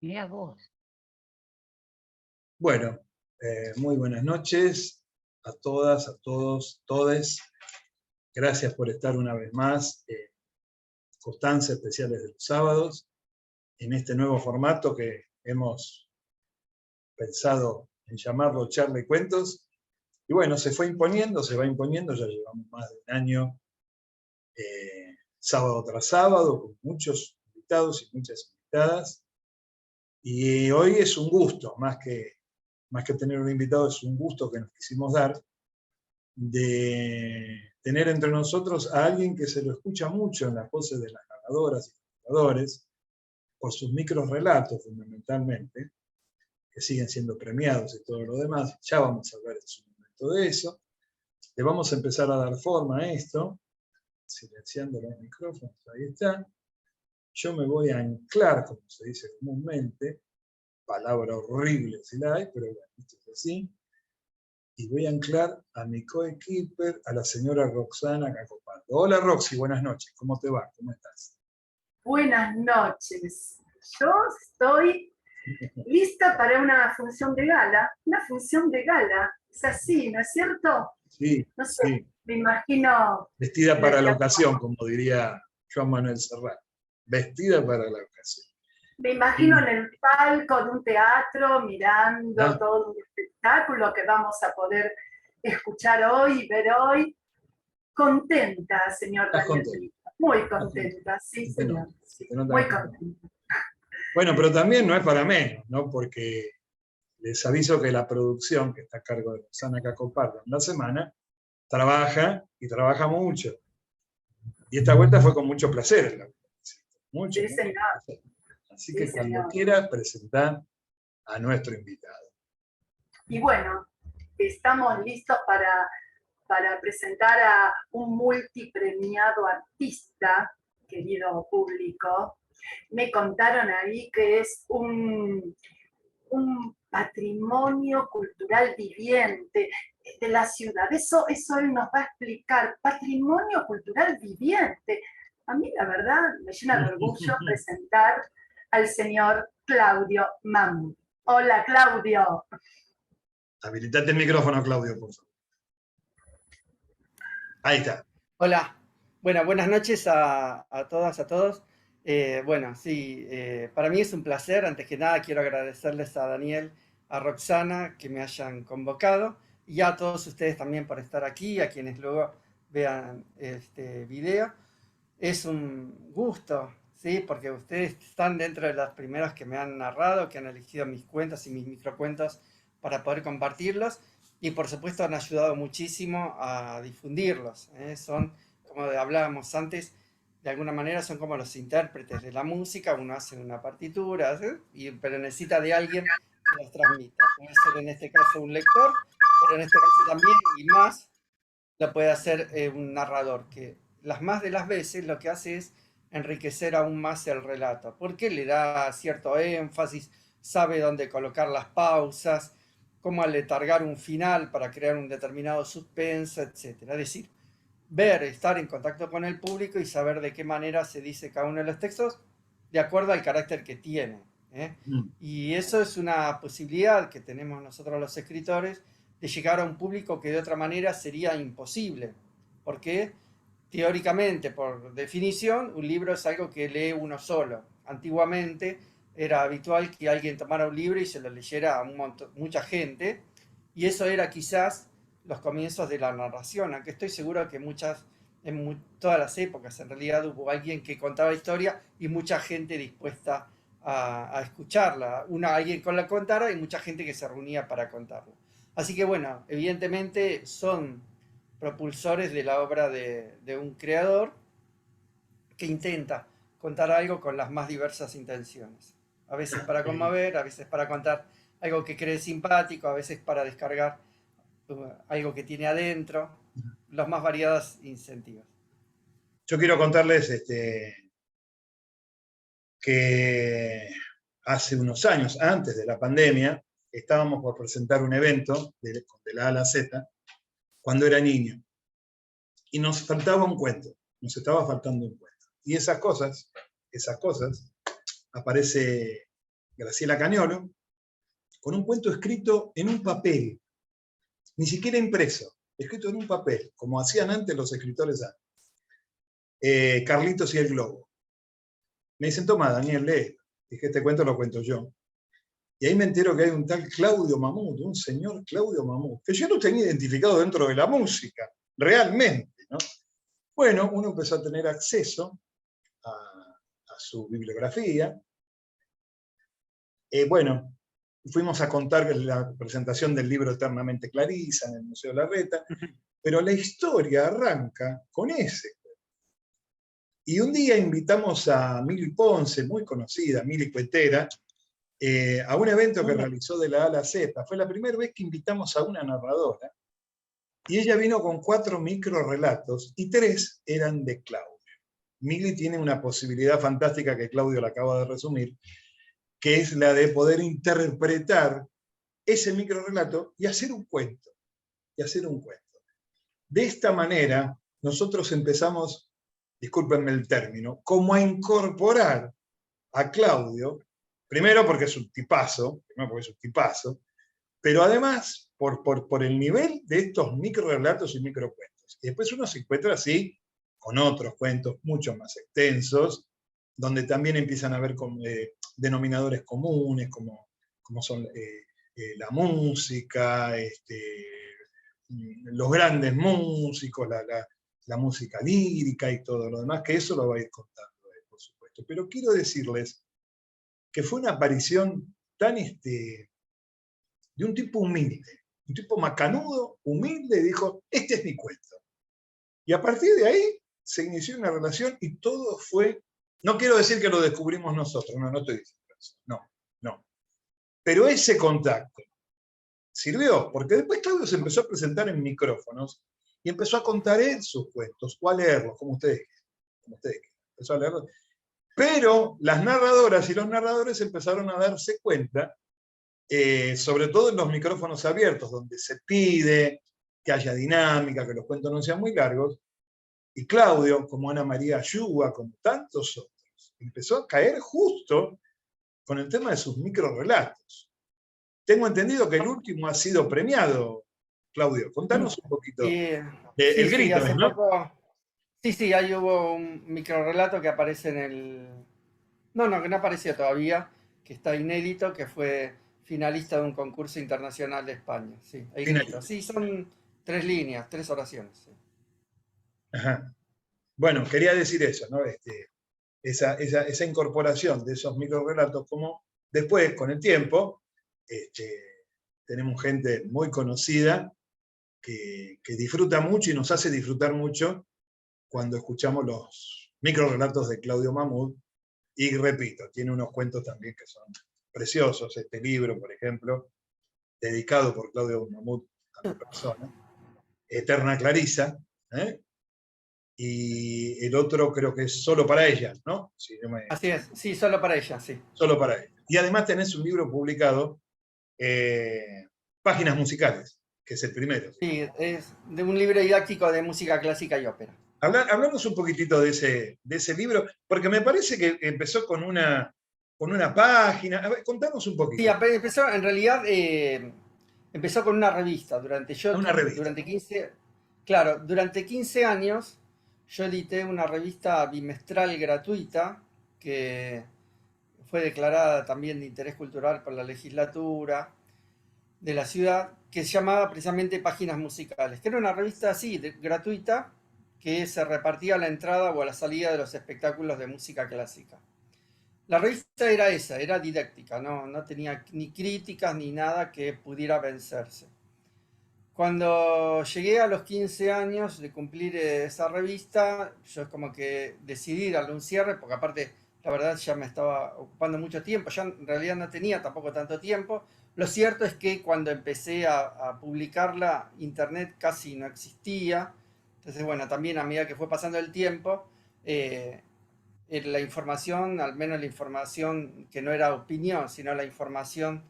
Mirá vos. Bueno, muy buenas noches a todas, a todos, todes. Gracias por estar una vez más en Constancia Especiales de los Sábados, en este nuevo formato que hemos pensado en llamarlo Charla y Cuentos. Y bueno, se fue imponiendo, se va imponiendo, ya llevamos más de un año, sábado tras sábado, con muchos invitados y muchas invitadas. Y hoy es un gusto, más que tener un invitado, es un gusto que nos quisimos dar de tener entre nosotros a alguien que se lo escucha mucho en las voces de las narradoras y narradores, por sus microrelatos fundamentalmente, que siguen siendo premiados y todo lo demás. Ya vamos a hablar en su momento de eso. Le vamos a empezar a dar forma a esto, silenciando los micrófonos, ahí está. Yo me voy a anclar, como se dice comúnmente, palabra horrible si la hay, pero bueno, esto es así. Y voy a anclar a mi coequiper, a la señora Roxana Cacopardo. Hola Roxy, buenas noches, ¿cómo te va? ¿Cómo estás? Buenas noches. Yo estoy lista para una función de gala. Una función de gala. Es así, ¿no es cierto? Sí, No sé, sí. me imagino... Vestida para la ocasión, como diría Joan Manuel Serrat. Vestida para la ocasión. Me imagino en el palco de un teatro mirando todo un espectáculo que vamos a poder escuchar hoy, ver hoy. Contenta, señor Daniel. Muy contenta, sí, señor. Sí, muy contenta. Bueno, pero también no es para menos, ¿no? Porque les aviso que la producción, que está a cargo de Roxana Cacopardo en la semana, trabaja y trabaja mucho. Y esta vuelta fue con mucho placer. Mucho, sí, señor. placer. Así sí, que cuando señor. quiera, presentar a nuestro invitado. Y bueno, estamos listos para presentar a un multipremiado artista, querido público. Me contaron ahí que es un patrimonio cultural viviente de la ciudad. Eso él nos va a explicar. Patrimonio cultural viviente. A mí, la verdad, me llena de orgullo presentar al señor Claudio Mammut. Hola, Claudio. Habilitate el micrófono, Claudio, por favor. Ahí está. Hola. Bueno, buenas noches a todas, a todos. Bueno, sí, para mí es un placer. Antes que nada, quiero agradecerles a Daniel, a Roxana, que me hayan convocado, y a todos ustedes también por estar aquí, a quienes luego vean este video. Es un gusto, ¿sí? Porque ustedes están dentro de las primeras que me han narrado, que han elegido mis cuentos y mis microcuentos para poder compartirlos. Y por supuesto han ayudado muchísimo a difundirlos. Son, como hablábamos antes, de alguna manera son como los intérpretes de la música. Uno hace una partitura, pero necesita de alguien que los transmita. Puede ser en este caso un lector, pero en este caso también, y más, lo puede hacer un narrador, que las más de las veces lo que hace es enriquecer aún más el relato, porque le da cierto énfasis, sabe dónde colocar las pausas, cómo aletargar un final para crear un determinado suspenso, etc. Es decir, ver, estar en contacto con el público y saber de qué manera se dice cada uno de los textos de acuerdo al carácter que tiene. Y eso es una posibilidad que tenemos nosotros los escritores de llegar a un público que de otra manera sería imposible, porque teóricamente, por definición, un libro es algo que lee uno solo. Antiguamente era habitual que alguien tomara un libro y se lo leyera a mucha gente, y eso era quizás los comienzos de la narración, aunque estoy seguro que en todas las épocas en realidad hubo alguien que contaba historia y mucha gente dispuesta a escucharla. Alguien que la contara y mucha gente que se reunía para contarla. Así que bueno, evidentemente son propulsores de la obra de un creador que intenta contar algo con las más diversas intenciones. A veces para conmover, a veces para contar algo que cree simpático, a veces para descargar algo que tiene adentro, los más variados incentivos. Yo quiero contarles que hace unos años, antes de la pandemia, estábamos por presentar un evento de la A a la Z, cuando era niño. Y nos faltaba un cuento, nos estaba faltando un cuento. Y esas cosas, aparece Graciela Cañolo, con un cuento escrito en un papel, ni siquiera impreso, escrito en un papel, como hacían antes los escritores antes. Carlitos y el Globo. Me dicen, toma, Daniel, lee. Dije, este cuento lo cuento yo. Y ahí me entero que hay un tal Claudio Mamut, un señor Claudio Mamut, que yo no tenía identificado dentro de la música, realmente, ¿no? Bueno, uno empezó a tener acceso a su bibliografía. Bueno, fuimos a contar la presentación del libro Eternamente Clarisa en el Museo Larreta, pero la historia arranca con ese. Y un día invitamos a Mili Ponce, muy conocida, Mili Cuetera, a un evento que realizó de la A a la Z. Fue la primera vez que invitamos a una narradora, y ella vino con 4 microrelatos, y 3 eran de Claudio. Mili tiene una posibilidad fantástica que Claudio la acaba de resumir, que es la de poder interpretar ese microrelato y hacer un cuento. De esta manera, nosotros empezamos, discúlpenme el término, como a incorporar a Claudio, primero porque es un tipazo, pero además por el nivel de estos microrelatos y microcuentos. Y después uno se encuentra así con otros cuentos mucho más extensos, donde también empiezan a haber denominadores comunes, como son la música, los grandes músicos, la música lírica y todo lo demás, que eso lo va a ir contando, por supuesto. Pero quiero decirles que fue una aparición tan de un tipo humilde, un tipo macanudo, humilde, dijo, este es mi cuento. Y a partir de ahí se inició una relación y todo fue, no quiero decir que lo descubrimos nosotros, no estoy diciendo eso, no. Pero ese contacto sirvió, porque después Claudio se empezó a presentar en micrófonos y empezó a contar él sus cuentos, o a leerlos, como ustedes quieran. Empezó a leerlos. Pero las narradoras y los narradores empezaron a darse cuenta, sobre todo en los micrófonos abiertos, donde se pide que haya dinámica, que los cuentos no sean muy largos, y Claudio, como Ana María Ayuba, como tantos otros, empezó a caer justo con el tema de sus microrelatos. Tengo entendido que el último ha sido premiado, Claudio. Contanos un poquito. El grito, hace ¿no? poco. Sí, ahí hubo un microrelato que aparece en el... No, que no apareció todavía, que está inédito, que fue finalista de un concurso internacional de España. Sí, el grito. Sí, son 3 líneas, 3 oraciones. Sí. Ajá. Bueno, quería decir eso, ¿no? Esa incorporación de esos microrelatos, como después, con el tiempo, tenemos gente muy conocida que disfruta mucho y nos hace disfrutar mucho cuando escuchamos los microrelatos de Claudio Mamut. Y repito, tiene unos cuentos también que son preciosos. Este libro, por ejemplo, dedicado por Claudio Mamut a mi persona, Eterna Clarisa, y el otro creo que es Solo para ella, ¿no? Si no me... Así es, sí, solo para ella, sí. Solo para ella. Y además tenés un libro publicado, Páginas Musicales, que es el primero. Sí, es de un libro didáctico de música clásica y ópera. Hablamos un poquitito de ese libro, porque me parece que empezó con una página. A ver, contanos un poquito. Sí, empezó, en realidad, empezó con una revista. Durante 15 años yo edité una revista bimestral gratuita que fue declarada también de interés cultural por la legislatura de la ciudad, que se llamaba precisamente Páginas Musicales, que era una revista así, gratuita, que se repartía a la entrada o a la salida de los espectáculos de música clásica. La revista era esa, era didáctica, no tenía ni críticas ni nada que pudiera vencerse. Cuando llegué a los 15 años de cumplir esa revista, yo como que decidí darle un cierre, porque aparte, la verdad, ya me estaba ocupando mucho tiempo, ya en realidad no tenía tampoco tanto tiempo. Lo cierto es que cuando empecé a publicarla, internet casi no existía. Entonces, bueno, también a medida que fue pasando el tiempo, la información, al menos la información que no era opinión, sino la información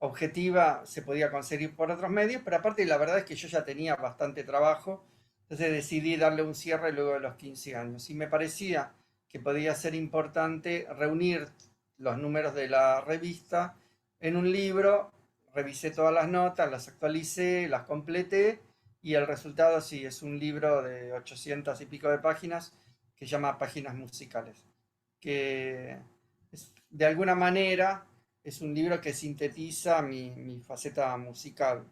objetiva, se podía conseguir por otros medios, pero aparte la verdad es que yo ya tenía bastante trabajo, entonces decidí darle un cierre luego de los 15 años. Y me parecía que podía ser importante reunir los números de la revista en un libro, revisé todas las notas, las actualicé, las completé, y el resultado sí es un libro de 800 y pico de páginas que se llama Páginas Musicales, que de alguna manera es un libro que sintetiza mi faceta musical,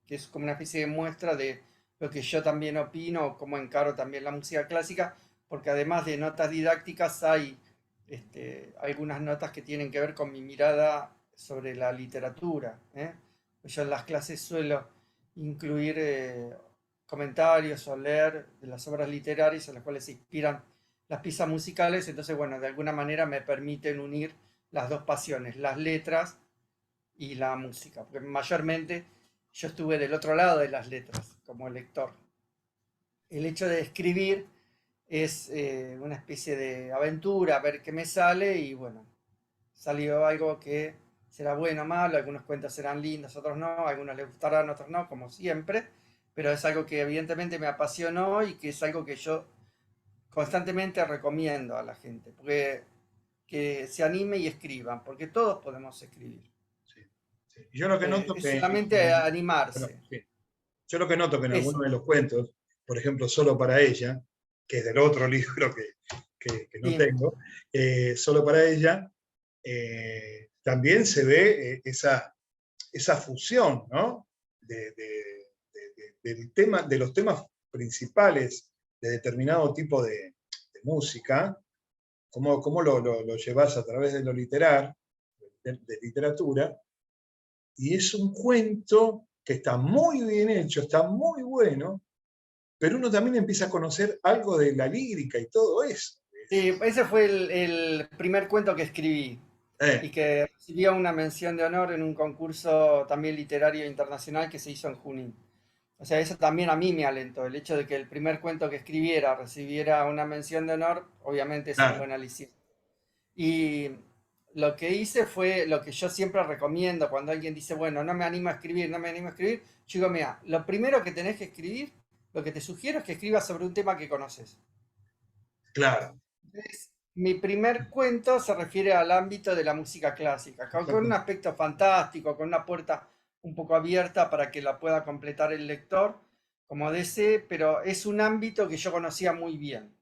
que es como una especie de muestra de lo que yo también opino, cómo encaro también la música clásica, porque además de notas didácticas hay algunas notas que tienen que ver con mi mirada sobre la literatura. Yo en las clases suelo incluir comentarios o leer de las obras literarias en las cuales se inspiran las piezas musicales, entonces bueno, de alguna manera me permiten unir las dos pasiones, las letras y la música, porque mayormente yo estuve del otro lado de las letras como lector. El hecho de escribir es una especie de aventura, a ver qué me sale, y bueno, salió algo que será bueno o malo, algunos cuentos serán lindos, otros no, algunos les gustarán, otros no, como siempre, pero es algo que evidentemente me apasionó y que es algo que yo constantemente recomiendo a la gente, porque que se anime y escriban, porque todos podemos escribir. Sí, sí. Yo lo que noto Es que solamente bueno, animarse. sí. Yo lo que noto que en Eso. algunos de los cuentos, por ejemplo, Solo para ella, que es del otro libro que no Sí. tengo, Solo para ella, también se ve esa fusión, ¿no? Del tema, de los temas principales de determinado tipo de música, cómo lo llevas a través de lo literal, de literatura, y es un cuento que está muy bien hecho, está muy bueno, pero uno también empieza a conocer algo de la lírica y todo eso. Sí, ese fue el primer cuento que escribí y que recibió una mención de honor en un concurso también literario internacional que se hizo en Junín. O sea, eso también a mí me alentó. El hecho de que el primer cuento que escribiera recibiera una mención de honor, obviamente es un buen aliciente. Y lo que hice fue lo que yo siempre recomiendo cuando alguien dice, bueno, no me animo a escribir, no me animo a escribir. Yo digo, mira, lo primero que tenés que escribir, lo que te sugiero es que escribas sobre un tema que conoces. Claro. Entonces, mi primer cuento se refiere al ámbito de la música clásica, con un aspecto fantástico, con una puerta un poco abierta para que la pueda completar el lector, como desee, pero es un ámbito que yo conocía muy bien.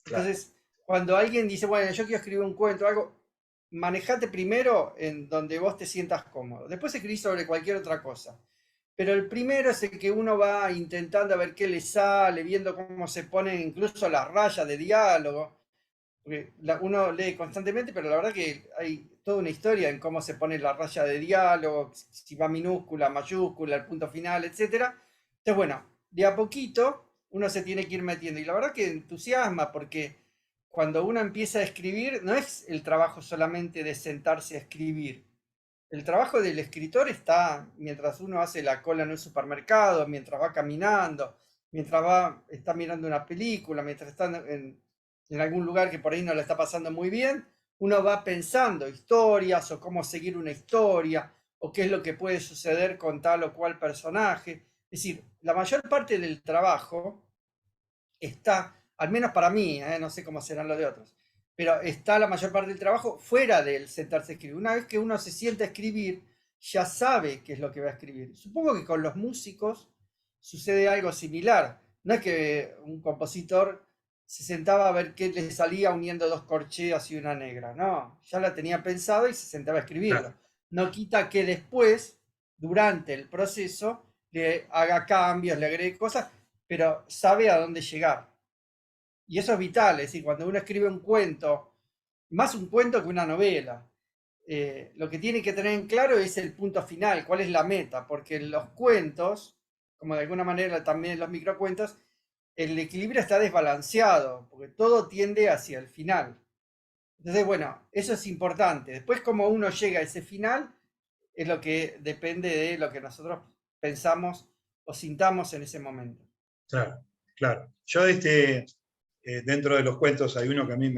Entonces, cuando alguien dice, bueno, yo quiero escribir un cuento, algo, manejate primero en donde vos te sientas cómodo. Después escribí sobre cualquier otra cosa. Pero el primero es el que uno va intentando a ver qué le sale, viendo cómo se ponen incluso las rayas de diálogo. Porque uno lee constantemente, pero la verdad que hay toda una historia en cómo se pone la raya de diálogo, si va minúscula, mayúscula, el punto final, etc. Entonces, bueno, de a poquito uno se tiene que ir metiendo. Y la verdad que entusiasma, porque cuando uno empieza a escribir, no es el trabajo solamente de sentarse a escribir. El trabajo del escritor está mientras uno hace la cola en un supermercado, mientras va caminando, mientras está mirando una película, mientras está en algún lugar que por ahí no le está pasando muy bien, uno va pensando historias o cómo seguir una historia o qué es lo que puede suceder con tal o cual personaje. Es decir, la mayor parte del trabajo está, al menos para mí, no sé cómo serán los de otros, pero está la mayor parte del trabajo fuera del sentarse a escribir. Una vez que uno se sienta a escribir, ya sabe qué es lo que va a escribir. Supongo que con los músicos sucede algo similar. No es que un compositor se sentaba a ver qué le salía uniendo dos corcheas y una negra. No, ya la tenía pensado y se sentaba a escribirlo. No quita que después, durante el proceso, le haga cambios, le agregue cosas, pero sabe a dónde llegar. Y eso es vital, es decir, cuando uno escribe un cuento, más un cuento que una novela, lo que tiene que tener en claro es el punto final, cuál es la meta, porque en los cuentos, como de alguna manera también en los microcuentos, el equilibrio está desbalanceado, porque todo tiende hacia el final. Entonces, bueno, eso es importante. Después, cómo uno llega a ese final, es lo que depende de lo que nosotros pensamos o sintamos en ese momento. Claro, claro. Yo dentro de los cuentos hay uno que a mí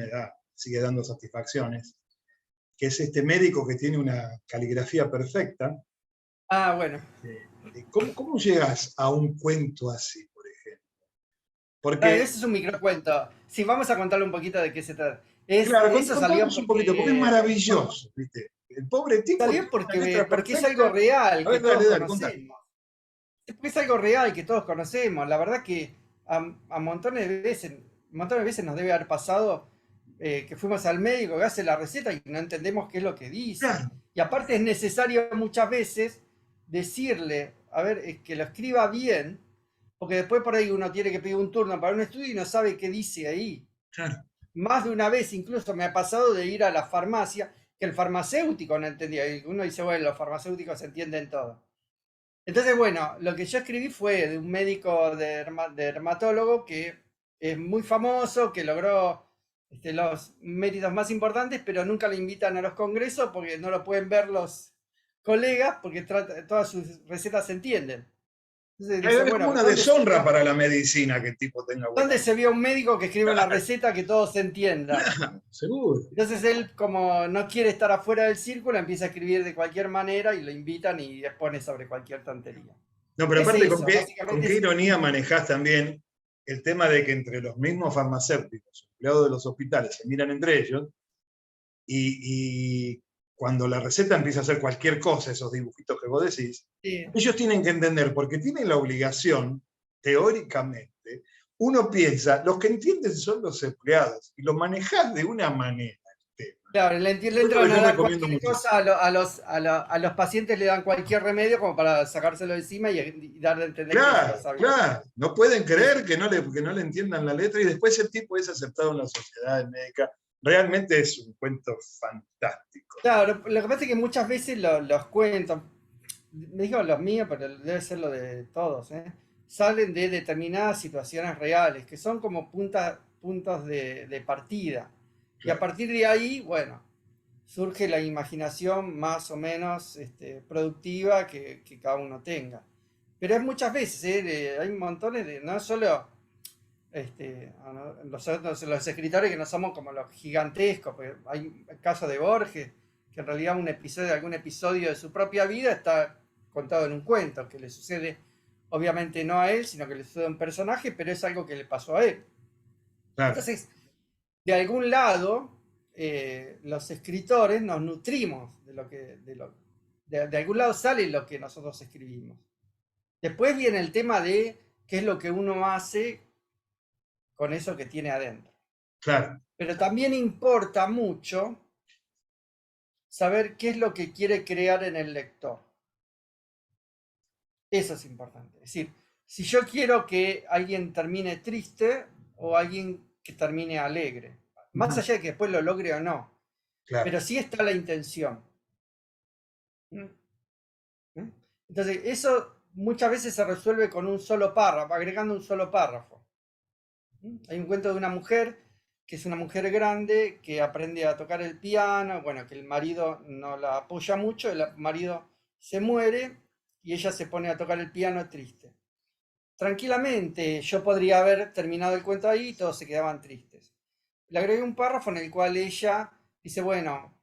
sigue dando satisfacciones, que es este médico que tiene una caligrafía perfecta. Ah, bueno. ¿Cómo llegas a un cuento así, por ejemplo? Porque ese es un microcuento. Sí, vamos a contarle un poquito de qué se trata. Claro, Eso salió contanos un poquito, porque es maravilloso, ¿viste? El pobre tipo salió tiene una letra porque es perfecta. algo real A que ver, todos dale, contá. conocemos. Es algo real que todos conocemos. La verdad que a montones de veces nos debe haber pasado que fuimos al médico que hace la receta y no entendemos qué es lo que dice. Claro, Y aparte es necesario muchas veces decirle, a ver, que lo escriba bien, porque después por ahí uno tiene que pedir un turno para un estudio y no sabe qué dice ahí. claro. Más de una vez incluso me ha pasado de ir a la farmacia, que el farmacéutico no entendía. Y uno dice, bueno, los farmacéuticos entienden todo. Entonces, bueno, lo que yo escribí fue de un médico dermatólogo que es muy famoso, que logró los méritos más importantes, pero nunca lo invitan a los congresos porque no lo pueden ver los colegas porque todas sus recetas se entienden. Entonces dice, Es como bueno, una deshonra para la medicina que el tipo tenga buena. ¿dónde se vio un médico que escribe una Claro, receta que todos entiendan? claro, seguro. Entonces él, como no quiere estar afuera del círculo, empieza a escribir de cualquier manera y lo invitan y expone sobre cualquier tontería. No, pero Es aparte, eso, con básicamente qué es ironía manejás también el tema de que entre los mismos farmacéuticos, empleados de los hospitales, se miran entre ellos y cuando la receta empieza a hacer cualquier cosa, esos dibujitos que vos decís, sí. ellos tienen que entender, porque tienen la obligación, teóricamente, uno piensa, los que entienden son los empleados, y lo manejás de una manera. Claro, le Eso es lo entran que a yo dar recomiendo cualquier muchísimo. cosa, a los pacientes le dan cualquier remedio como para sacárselo de encima y dar de entender que ellos lo Claro, sabían. claro. No pueden creer que no le entiendan la letra y después el tipo es aceptado en la sociedad médica. Realmente es un cuento fantástico. Claro, lo que pasa es que muchas veces los cuentos, digo los míos, pero debe ser lo de todos, salen de determinadas situaciones reales, que son como puntos de partida. Y a Claro, partir de ahí, bueno, surge la imaginación más o menos productiva que cada uno tenga. Pero es muchas veces, hay montones de, no solo los escritores que no somos como los gigantescos, porque hay el caso de Borges, que en realidad algún episodio de su propia vida está contado en un cuento, que le sucede obviamente no a él, sino que le sucede a un personaje, pero es algo que le pasó a él. claro, Entonces, de algún lado, los escritores nos nutrimos de algún lado sale lo que nosotros escribimos. Después viene el tema de qué es lo que uno hace con eso que tiene adentro. claro, Pero también importa mucho saber qué es lo que quiere crear en el lector. Eso es importante. Es decir, si yo quiero que alguien termine triste o alguien que termine alegre, más allá de que después lo logre o no, claro, pero sí está la intención. Entonces, eso muchas veces se resuelve con un solo párrafo, agregando un solo párrafo. Hay un cuento de una mujer que es una mujer grande que aprende a tocar el piano, bueno, que el marido no la apoya mucho, el marido se muere y ella se pone a tocar el piano triste. Tranquilamente, yo podría haber terminado el cuento ahí y todos se quedaban tristes. Le agregué un párrafo en el cual ella dice, bueno,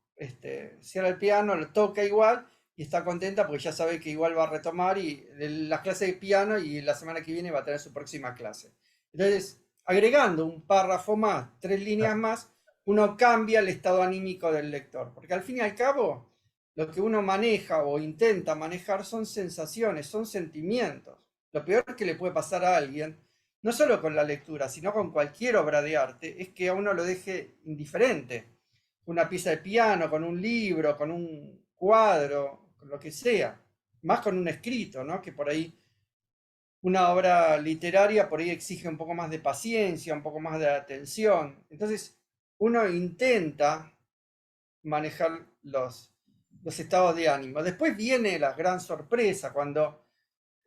cierra el piano, lo toca igual y está contenta porque ya sabe que igual va a retomar las clases de piano y la semana que viene va a tener su próxima clase. Entonces, agregando un párrafo más, 3 líneas más, uno cambia el estado anímico del lector, porque al fin y al cabo, lo que uno maneja o intenta manejar son sensaciones, son sentimientos. Lo peor que le puede pasar a alguien, no solo con la lectura, sino con cualquier obra de arte, es que a uno lo deje indiferente. Una pieza de piano, con un libro, con un cuadro, con lo que sea. Más con un escrito, ¿no? Que por ahí una obra literaria por ahí exige un poco más de paciencia, un poco más de atención. Entonces, uno intenta manejar los estados de ánimo. Después viene la gran sorpresa cuando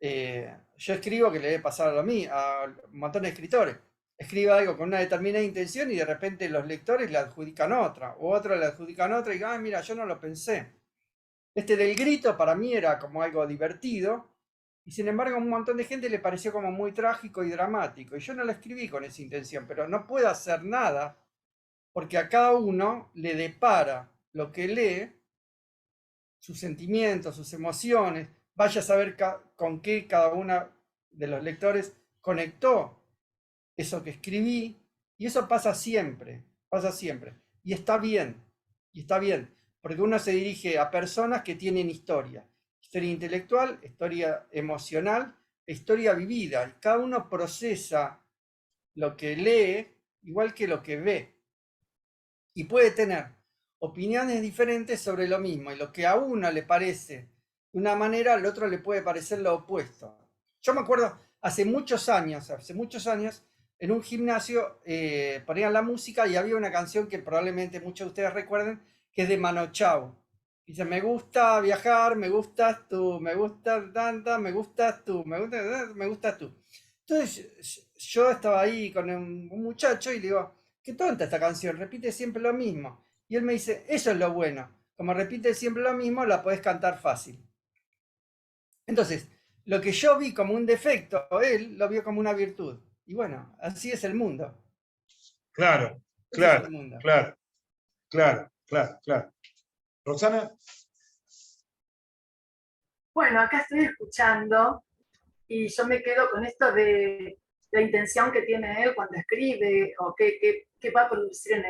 yo escribo, que le debe pasar a un montón de escritores. Escribo algo con una determinada intención y de repente los lectores le adjudican otra, o otros le adjudican otra y digan, ah, mira, yo no lo pensé. Este del grito para mí era como algo divertido, y sin embargo a un montón de gente le pareció como muy trágico y dramático. Y yo no lo escribí con esa intención, pero no puedo hacer nada, porque a cada uno le depara lo que lee, sus sentimientos, sus emociones, vaya a saber con qué cada uno de los lectores conectó eso que escribí, y eso pasa siempre, pasa siempre. y está bien, porque uno se dirige a personas que tienen historia intelectual, historia emocional, historia vivida, y cada uno procesa lo que lee igual que lo que ve, y puede tener opiniones diferentes sobre lo mismo, y lo que a uno le parece de una manera, al otro le puede parecer lo opuesto. Yo me acuerdo, hace muchos años, en un gimnasio ponían la música y había una canción que probablemente muchos de ustedes recuerden, que es de Mano Chao. Dice, me gusta viajar, me gustas tú, me gusta tanta, me gustas tú, me gustas tú. Entonces yo estaba ahí con un muchacho y le digo, qué tonta esta canción, repite siempre lo mismo. Y él me dice, eso es lo bueno, como repite siempre lo mismo, la podés cantar fácil. Entonces, lo que yo vi como un defecto, él lo vio como una virtud. Y bueno, así es el mundo. Claro, Así es claro, el mundo. claro, claro, claro, claro. Roxana. Bueno, acá estoy escuchando y yo me quedo con esto de la intención que tiene él cuando escribe o qué va a producir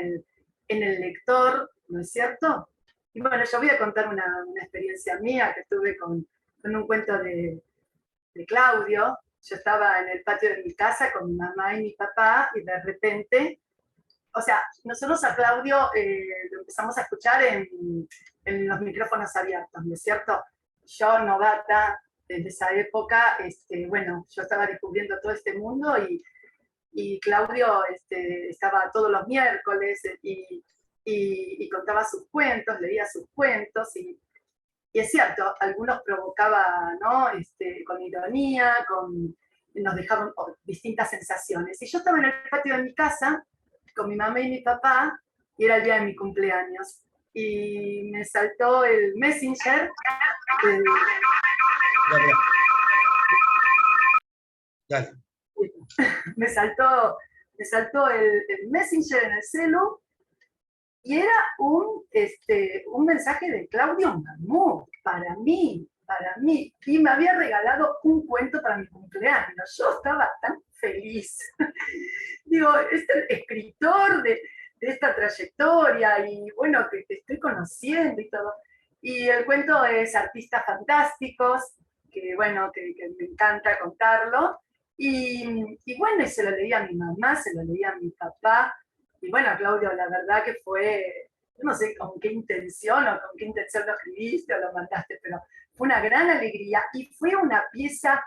en el lector, ¿no es cierto? Y bueno, yo voy a contar una experiencia mía que tuve con un cuento de Claudio. Yo estaba en el patio de mi casa con mi mamá y mi papá y de repente, o sea, nosotros a Claudio lo empezamos a escuchar en los micrófonos abiertos, ¿no es cierto? Yo, novata, desde esa época, bueno, yo estaba descubriendo todo este mundo y Claudio estaba todos los miércoles y contaba sus cuentos, leía sus cuentos y es cierto, algunos provocaba, ¿no? Con ironía, nos dejaban distintas sensaciones. Y yo estaba en el patio de mi casa con mi mamá y mi papá y era el día de mi cumpleaños. Y me saltó el Messenger. Dale. Me saltó el Messenger en el celu y era un mensaje de Claudio Mamut para mí. Y me había regalado un cuento para mi cumpleaños. Yo estaba tan feliz. Digo, es el escritor de esta trayectoria y bueno, que te estoy conociendo y todo. Y el cuento es Artistas Fantásticos, que bueno, que me encanta contarlo. Y bueno, y se lo leía a mi mamá, se lo leía a mi papá. Y bueno, Claudio, la verdad que fue, no sé con qué intención o con qué intención lo escribiste o lo mandaste, pero fue una gran alegría y fue una pieza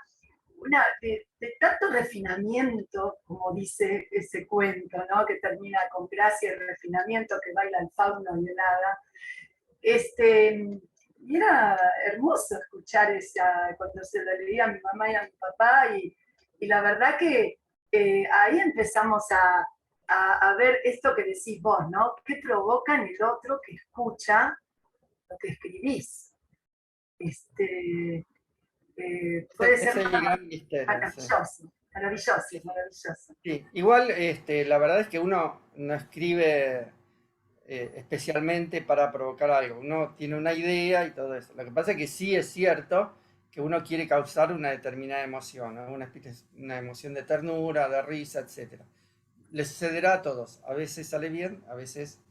de tanto refinamiento, como dice ese cuento, ¿no? Que termina con gracia y refinamiento, que baila el fauno y el hada. Y era hermoso escuchar cuando se lo leía a mi mamá y a mi papá, y la verdad que ahí empezamos a ver esto que decís vos, ¿no? ¿Qué provoca en el otro que escucha lo que escribís? Puede Es ser el gran misterio. maravilloso, maravilloso, Sí. maravilloso. Sí. Igual, la verdad es que uno no escribe especialmente para provocar algo. Uno tiene una idea y todo eso. Lo que pasa es que sí es cierto que uno quiere causar una determinada emoción, ¿no? Una emoción de ternura, de risa, etc. Le sucederá a todos. A veces sale bien, a veces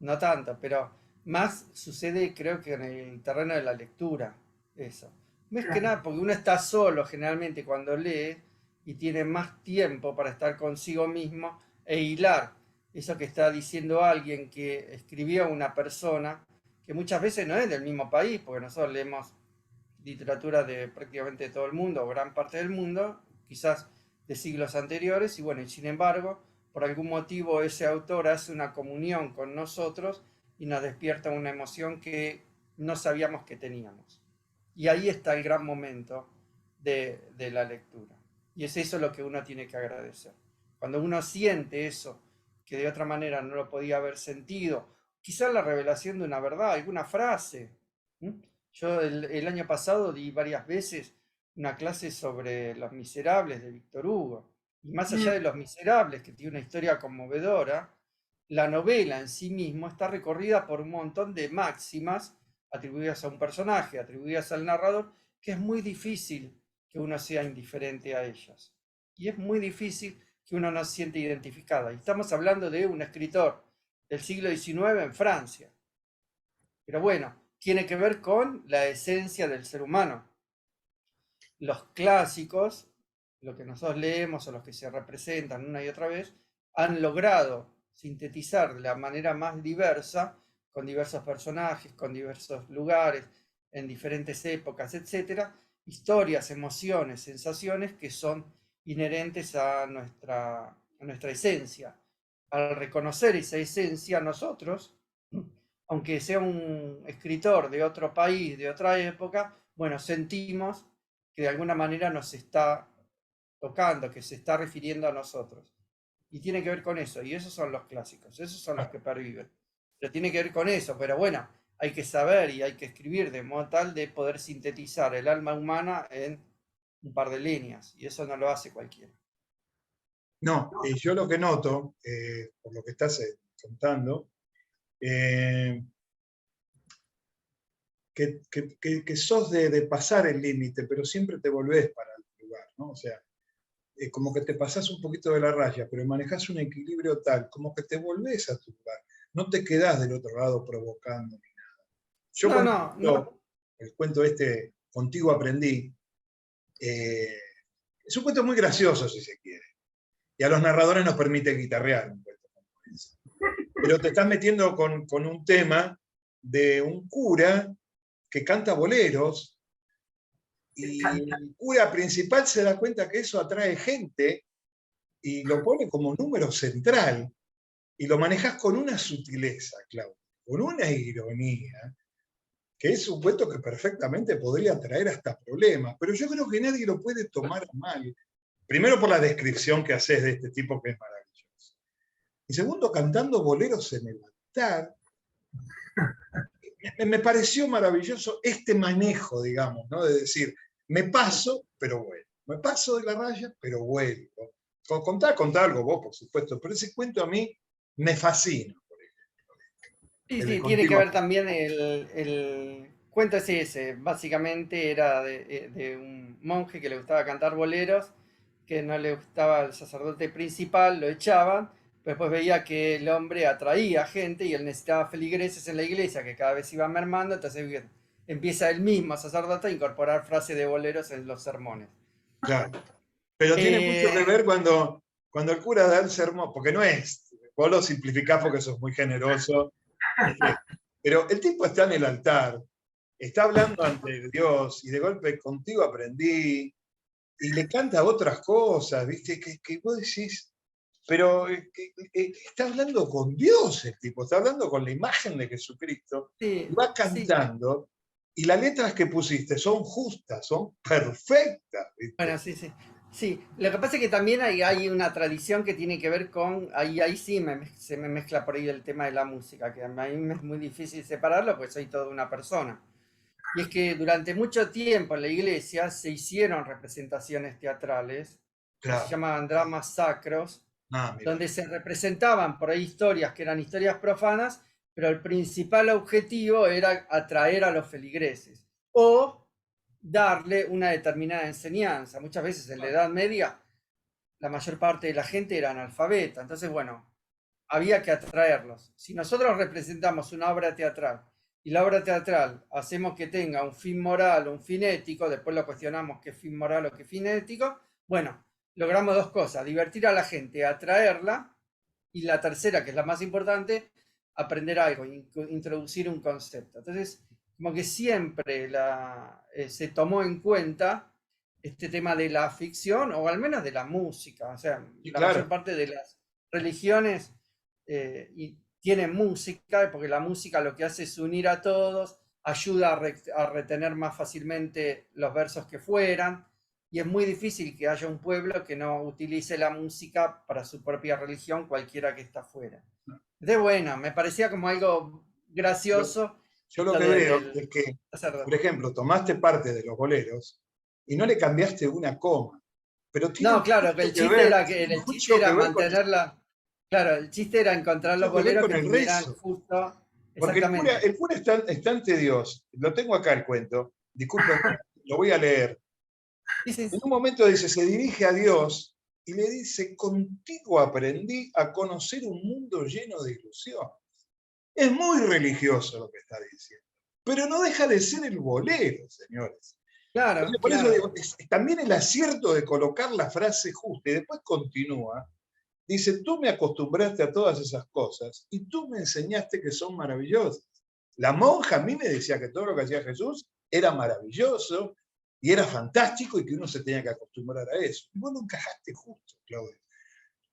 no tanto, pero más sucede creo que en el terreno de la lectura, eso. Más que Claro. nada porque uno está solo generalmente cuando lee y tiene más tiempo para estar consigo mismo e hilar eso que está diciendo alguien que escribió una persona que muchas veces no es del mismo país, porque nosotros leemos literatura de prácticamente todo el mundo, o gran parte del mundo, quizás de siglos anteriores, y bueno, y sin embargo, por algún motivo ese autor hace una comunión con nosotros y nos despierta una emoción que no sabíamos que teníamos. Y ahí está el gran momento de la lectura. Y es eso lo que uno tiene que agradecer. Cuando uno siente eso, que de otra manera no lo podía haber sentido, quizás la revelación de una verdad, alguna frase. Yo el año pasado di varias veces una clase sobre Los Miserables de Víctor Hugo. Y más allá de Los Miserables, que tiene una historia conmovedora, la novela en sí mismo está recorrida por un montón de máximas atribuidas a un personaje, atribuidas al narrador, que es muy difícil que uno sea indiferente a ellas. Y es muy difícil que uno no se siente identificada. Y estamos hablando de un escritor del siglo XIX en Francia. Pero bueno, tiene que ver con la esencia del ser humano. Los clásicos, lo que nosotros leemos o los que se representan una y otra vez, han logrado sintetizar de la manera más diversa, con diversos personajes, con diversos lugares, en diferentes épocas, etcétera, historias, emociones, sensaciones que son inherentes a nuestra esencia. Al reconocer esa esencia, nosotros, aunque sea un escritor de otro país, de otra época, bueno, sentimos que de alguna manera nos está tocando, que se está refiriendo a nosotros. Y tiene que ver con eso, y esos son los clásicos, esos son los que perviven. Pero tiene que ver con eso, pero bueno, hay que saber y hay que escribir de modo tal de poder sintetizar el alma humana en un par de líneas, y eso no lo hace cualquiera. No, yo lo que noto, por lo que estás contando, que sos de pasar el límite, pero siempre te volvés para el lugar, ¿no? O sea, como que te pasás un poquito de la raya, pero manejás un equilibrio tal, como que te volvés a tu lugar. No te quedás del otro lado provocando ni nada. Yo cuando el cuento este, Contigo aprendí, es un cuento muy gracioso, si se quiere. Y a los narradores nos permite guitarrear un cuento como ese. Pero te estás metiendo con un tema de un cura que canta boleros, y el cura principal se da cuenta que eso atrae gente y lo pone como número central, y lo manejas con una sutileza, Claudio, con una ironía, que es un cuento que perfectamente podría traer hasta problemas, pero yo creo que nadie lo puede tomar mal. Primero por la descripción que haces de este tipo, que es maravilloso. Y segundo, cantando boleros en el altar. Me pareció maravilloso este manejo, digamos, ¿no? De decir, me paso, pero vuelvo. Me paso de la raya, pero vuelvo. Contá algo vos, por supuesto, pero ese cuento a mí me fascina, por ejemplo. Sí, tiene que ver también el cuento ese. Básicamente era de un monje que le gustaba cantar boleros, que no le gustaba al sacerdote principal, lo echaban, pero después veía que el hombre atraía gente y él necesitaba feligreses en la iglesia, que cada vez iba mermando, entonces empieza él mismo, sacerdote, a incorporar frases de boleros en los sermones. Claro. Pero tiene mucho que ver cuando el cura da el sermón, porque no es, vos lo simplificás porque sos muy generoso, pero el tipo está en el altar, está hablando ante Dios, y de golpe Contigo aprendí, y le canta otras cosas, ¿viste? Que vos decís, pero está hablando con Dios el tipo, está hablando con la imagen de Jesucristo, y va cantando, y las letras que pusiste son justas, son perfectas, ¿viste? Bueno, sí. Lo que pasa es que también hay una tradición que tiene que ver con, ahí sí se me mezcla por ahí el tema de la música, que a mí me es muy difícil separarlo, porque soy toda una persona. Y es que durante mucho tiempo en la iglesia se hicieron representaciones teatrales, claro, que se llamaban dramas sacros, donde se representaban por ahí historias que eran historias profanas, pero el principal objetivo era atraer a los feligreses o darle una determinada enseñanza. Muchas veces en la Edad Media la mayor parte de la gente era analfabeta, entonces bueno, había que atraerlos. Si nosotros representamos una obra teatral y la obra teatral hacemos que tenga un fin moral o un fin ético, después lo cuestionamos qué fin moral o qué fin ético, bueno, logramos dos cosas: divertir a la gente, atraerla, y la tercera, que es la más importante, aprender algo, introducir un concepto. Entonces, como que siempre se tomó en cuenta este tema de la ficción, o al menos de la música. O sea, la mayor parte de las religiones tienen música, porque la música lo que hace es unir a todos, ayuda a retener más fácilmente los versos que fueran, y es muy difícil que haya un pueblo que no utilice la música para su propia religión, cualquiera que está afuera. Entonces, bueno, me parecía como algo gracioso. Yo lo que veo es que, por ejemplo, tomaste parte de los boleros y no le cambiaste una coma. Pero no, claro, que el chiste era mantenerla. Claro, el chiste era encontrar los boleros que tuvieran justo. Porque el cura está ante Dios. Lo tengo acá el cuento. Disculpen, lo voy a leer. En un momento dice, se dirige a Dios y le dice, contigo aprendí a conocer un mundo lleno de ilusión. Es muy religioso lo que está diciendo, pero no deja de ser el bolero, señores. Claro, Entonces, por eso claro. digo, también el acierto de colocar la frase justa y después continúa. Dice, tú me acostumbraste a todas esas cosas y tú me enseñaste que son maravillosas. La monja a mí me decía que todo lo que hacía Jesús era maravilloso y era fantástico y que uno se tenía que acostumbrar a eso. Y vos lo encajaste justo, Claudio.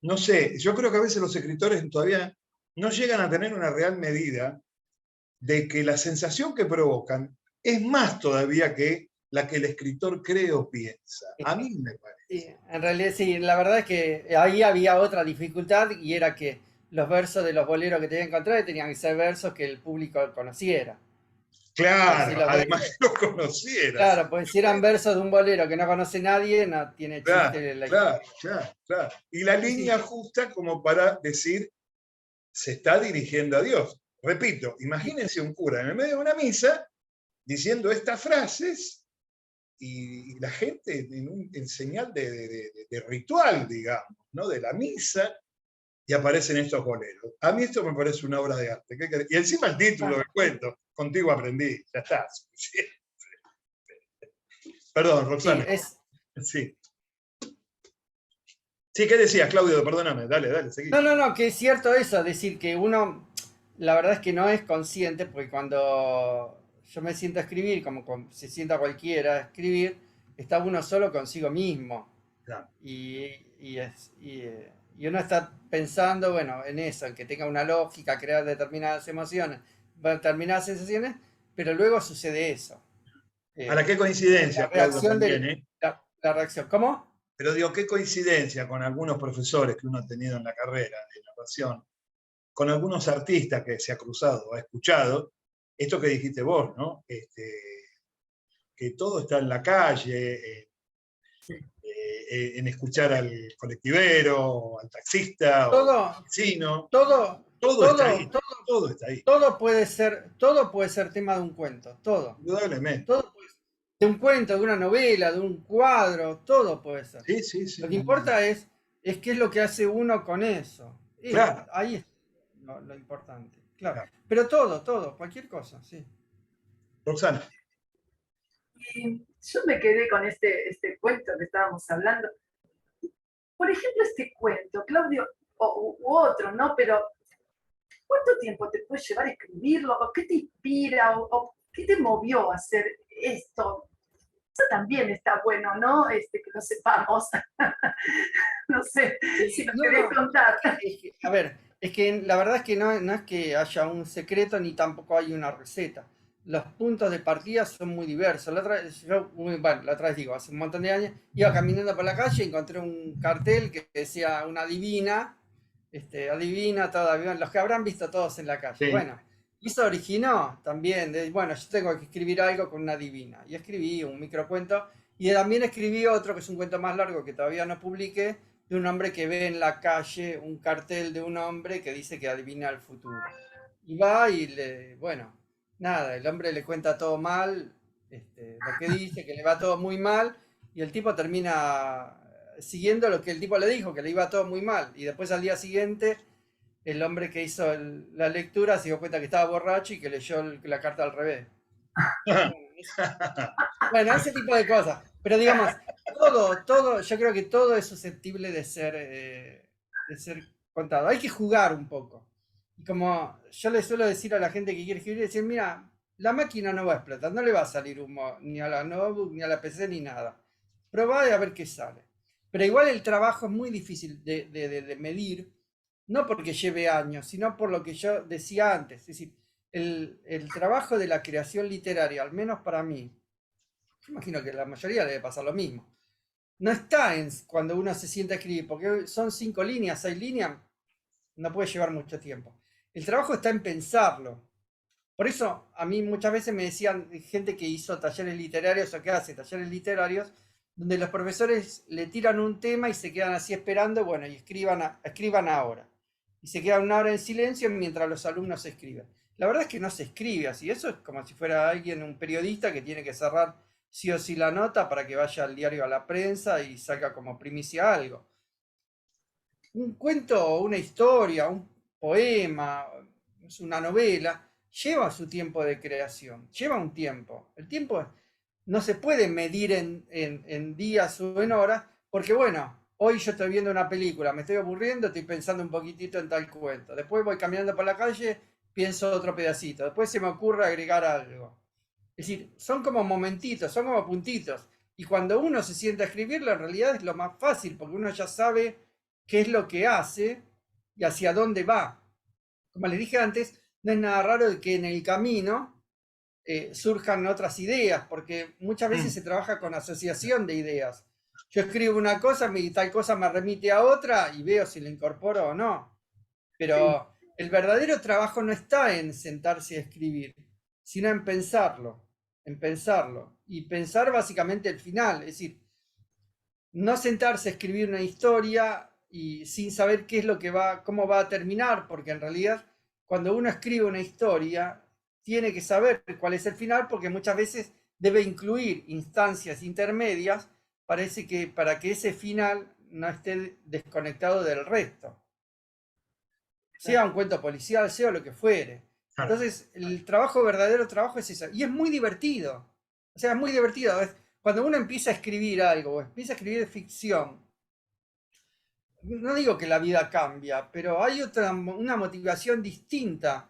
No sé, yo creo que a veces los escritores todavía no llegan a tener una real medida de que la sensación que provocan es más todavía que la que el escritor cree o piensa. A mí me parece. Sí, en realidad sí, la verdad es que ahí había otra dificultad y era que los versos de los boleros que tenían que encontrar tenían que ser versos que el público conociera. Pues si Claro, los además versos, que lo conocieras. claro, pues si eran versos de un bolero que no conoce nadie, no tiene Claro, chiste la historia. claro, claro, claro. Y la Sí, sí, línea justa como para decir, se está dirigiendo a Dios. Repito, sí. imagínense un cura en el medio de una misa diciendo estas frases y la gente en señal de ritual, digamos, ¿no? De la misa, y aparecen estos boleros. A mí esto me parece una obra de arte. Y encima el título Ah, del cuento, contigo aprendí, ya está. Perdón, sí, Roxana. Sí. Sí, ¿qué decías, Claudio? Perdóname, dale, dale, seguí. no, no, no, que es cierto eso, decir que uno, la verdad es que no es consciente, porque cuando yo me siento a escribir, como se sienta cualquiera a escribir, está uno solo consigo mismo. Claro. Y, y uno está pensando, bueno, en eso, en que tenga una lógica, crear determinadas emociones, determinadas sensaciones, pero luego sucede eso. Ahora, qué La coincidencia, Claudio, reacción también, del, ¿eh? la reacción. ¿Cómo? Pero digo, qué coincidencia con algunos profesores que uno ha tenido en la carrera de narración, con algunos artistas que se ha cruzado o ha escuchado, esto que dijiste vos, ¿no? Que todo está en la calle, en escuchar al colectivero, al taxista o Todo, al vecino, todo, todo está todo, ahí, todo, todo está ahí, todo puede ser tema de un cuento, todo. indudablemente. Todo puede ser. De un cuento, de una novela, de un cuadro, todo puede ser. Sí, sí, Lo sí, que importa es qué es lo que hace uno con eso. claro, Ahí es lo importante, claro. claro. Pero todo, cualquier cosa, sí. Roxana, Y yo me quedé con este cuento que estábamos hablando. Por ejemplo, este cuento, Claudio, u otro, ¿no? Pero ¿cuánto tiempo te puede llevar a escribirlo? ¿O qué te inspira? ¿O qué te movió a hacer esto? Eso también está bueno, ¿no? Que lo sepamos. No sé si Sí, nos no, querés no. contar. A ver, es que la verdad es que no es que haya un secreto ni tampoco hay una receta. Los puntos de partida son muy diversos. La otra vez digo, hace un montón de años, iba caminando por la calle y encontré un cartel que decía una divina, adivina todavía, los que habrán visto todos en la calle. sí. Bueno, y eso originó también, bueno, yo tengo que escribir algo con una divina. Y escribí un microcuento y también escribí otro que es un cuento más largo que todavía no publiqué, de un hombre que ve en la calle un cartel de un hombre que dice que adivina el futuro. Y va y bueno, nada, el hombre le cuenta todo mal, lo que dice, que le va todo muy mal, y el tipo termina siguiendo lo que el tipo le dijo, que le iba todo muy mal. Y después al día siguiente, el hombre que hizo la lectura se dio cuenta que estaba borracho y que leyó la carta al revés. Bueno, ese tipo de cosas. Pero digamos, todo, yo creo que todo es susceptible de ser contado. Hay que jugar un poco. Y como yo le suelo decir a la gente que quiere escribir, decir, mira, la máquina no va a explotar, no le va a salir humo ni a la notebook, ni a la PC, ni nada. Probá y a ver qué sale. Pero igual el trabajo es muy difícil de medir, no porque lleve años, sino por lo que yo decía antes. Es decir, el trabajo de la creación literaria, al menos para mí, yo imagino que la mayoría debe pasar lo mismo. No está en cuando uno se sienta a escribir, porque son 5 líneas, 6 líneas, no puede llevar mucho tiempo. El trabajo está en pensarlo. Por eso a mí muchas veces me decían gente que hizo talleres literarios o que hace talleres literarios, donde los profesores le tiran un tema y se quedan así esperando, bueno, y escriban ahora. Y se quedan una hora en silencio mientras los alumnos escriben. La verdad es que no se escribe así, eso es como si fuera alguien, un periodista que tiene que cerrar sí o sí la nota para que vaya al diario a la prensa y salga como primicia algo. un cuento o una historia, un poema, es una novela, lleva su tiempo de creación, lleva un tiempo. El tiempo no se puede medir en días o en horas, porque bueno, hoy yo estoy viendo una película, me estoy aburriendo, estoy pensando un poquitito en tal cuento. Después voy caminando por la calle, pienso otro pedacito. Después se me ocurre agregar algo. Es decir, son como momentitos, son como puntitos. Y cuando uno se sienta a escribirlo, en realidad es lo más fácil, porque uno ya sabe qué es lo que hace y hacia dónde va. Como les dije antes, no es nada raro de que en el camino surjan otras ideas, porque muchas veces se trabaja con asociación de ideas. Yo escribo una cosa y tal cosa me remite a otra y veo si la incorporo o no. Pero el verdadero trabajo no está en sentarse a escribir, sino en pensarlo, en pensarlo. Y pensar básicamente el final, es decir, no sentarse a escribir una historia y sin saber qué es lo que va, cómo va a terminar, porque en realidad cuando uno escribe una historia tiene que saber cuál es el final, porque muchas veces debe incluir instancias intermedias para que ese final no esté desconectado del resto. Sea un cuento policial, sea lo que fuere. Entonces, el trabajo, verdadero trabajo es eso. Y es muy divertido. O sea, es muy divertido. Cuando uno empieza a escribir algo, o empieza a escribir ficción, no digo que la vida cambia, pero hay una motivación distinta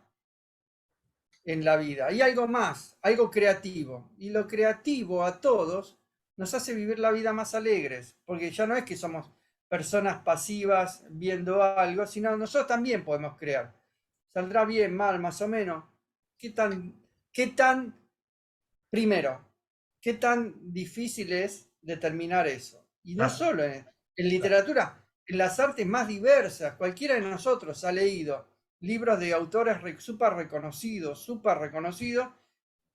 en la vida. Hay algo más, algo creativo. Y lo creativo a todos nos hace vivir la vida más alegres, porque ya no es que somos personas pasivas viendo algo, sino nosotros también podemos crear. Saldrá bien, mal, más o menos. ¿Qué tan, primero, qué tan difícil es determinar eso? Y no solo en literatura, en las artes más diversas. Cualquiera de nosotros ha leído libros de autores súper reconocidos,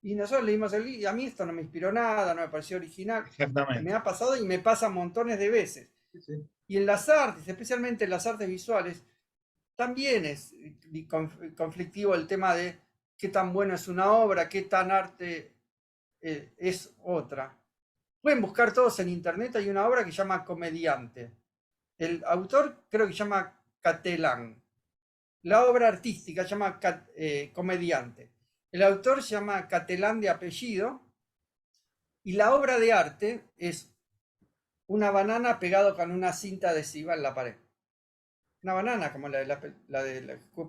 y nosotros leímos el libro, y a mí esto no me inspiró nada, no me pareció original. Exactamente. Me ha pasado y me pasa montones de veces. Sí. Y en las artes, especialmente en las artes visuales, también es conflictivo el tema de qué tan bueno es una obra, qué tan arte es otra. Pueden buscar todos en internet, hay una obra que se llama Comediante. El autor creo que se llama Catelán. La obra artística se llama Comediante. El autor se llama Catelán de apellido. Y la obra de arte es una banana pegado con una cinta adhesiva en la pared. Una banana como la que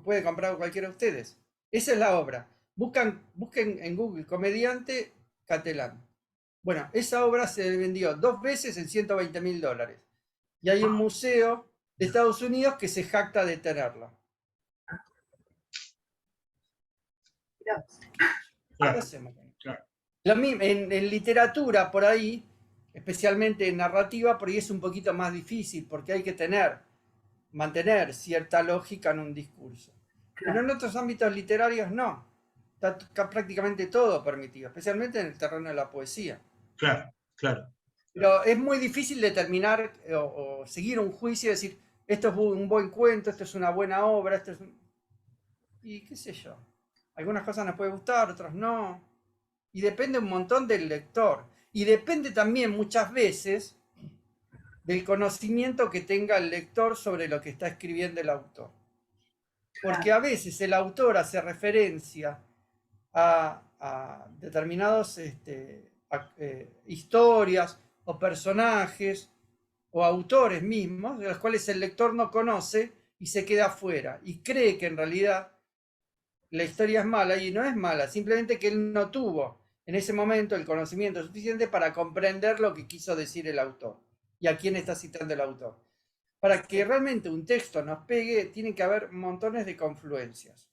puede comprar cualquiera de ustedes. Esa es la obra. Busquen en Google Comediante Catelán. Bueno, esa obra se vendió 2 veces en $120.000. Y hay un museo de Estados Unidos que se jacta de tenerla. Claro, hacemos? claro. Lo mismo, en literatura, por ahí, especialmente en narrativa, por ahí es un poquito más difícil, porque hay que mantener cierta lógica en un discurso. Pero en otros ámbitos literarios no. Está prácticamente todo permitido, especialmente en el terreno de la poesía. Claro, claro. Pero es muy difícil determinar o seguir un juicio y decir, esto es un buen cuento, esto es una buena obra, esto es y qué sé yo. Algunas cosas nos pueden gustar, otras no. Y depende un montón del lector. Y depende también muchas veces del conocimiento que tenga el lector sobre lo que está escribiendo el autor. Porque a veces el autor hace referencia a determinadas historias o personajes o autores mismos, de los cuales el lector no conoce y se queda afuera y cree que en realidad la historia es mala, y no es mala, simplemente que él no tuvo en ese momento el conocimiento suficiente para comprender lo que quiso decir el autor y a quién está citando el autor. Para que realmente un texto nos pegue, tiene que haber montones de confluencias.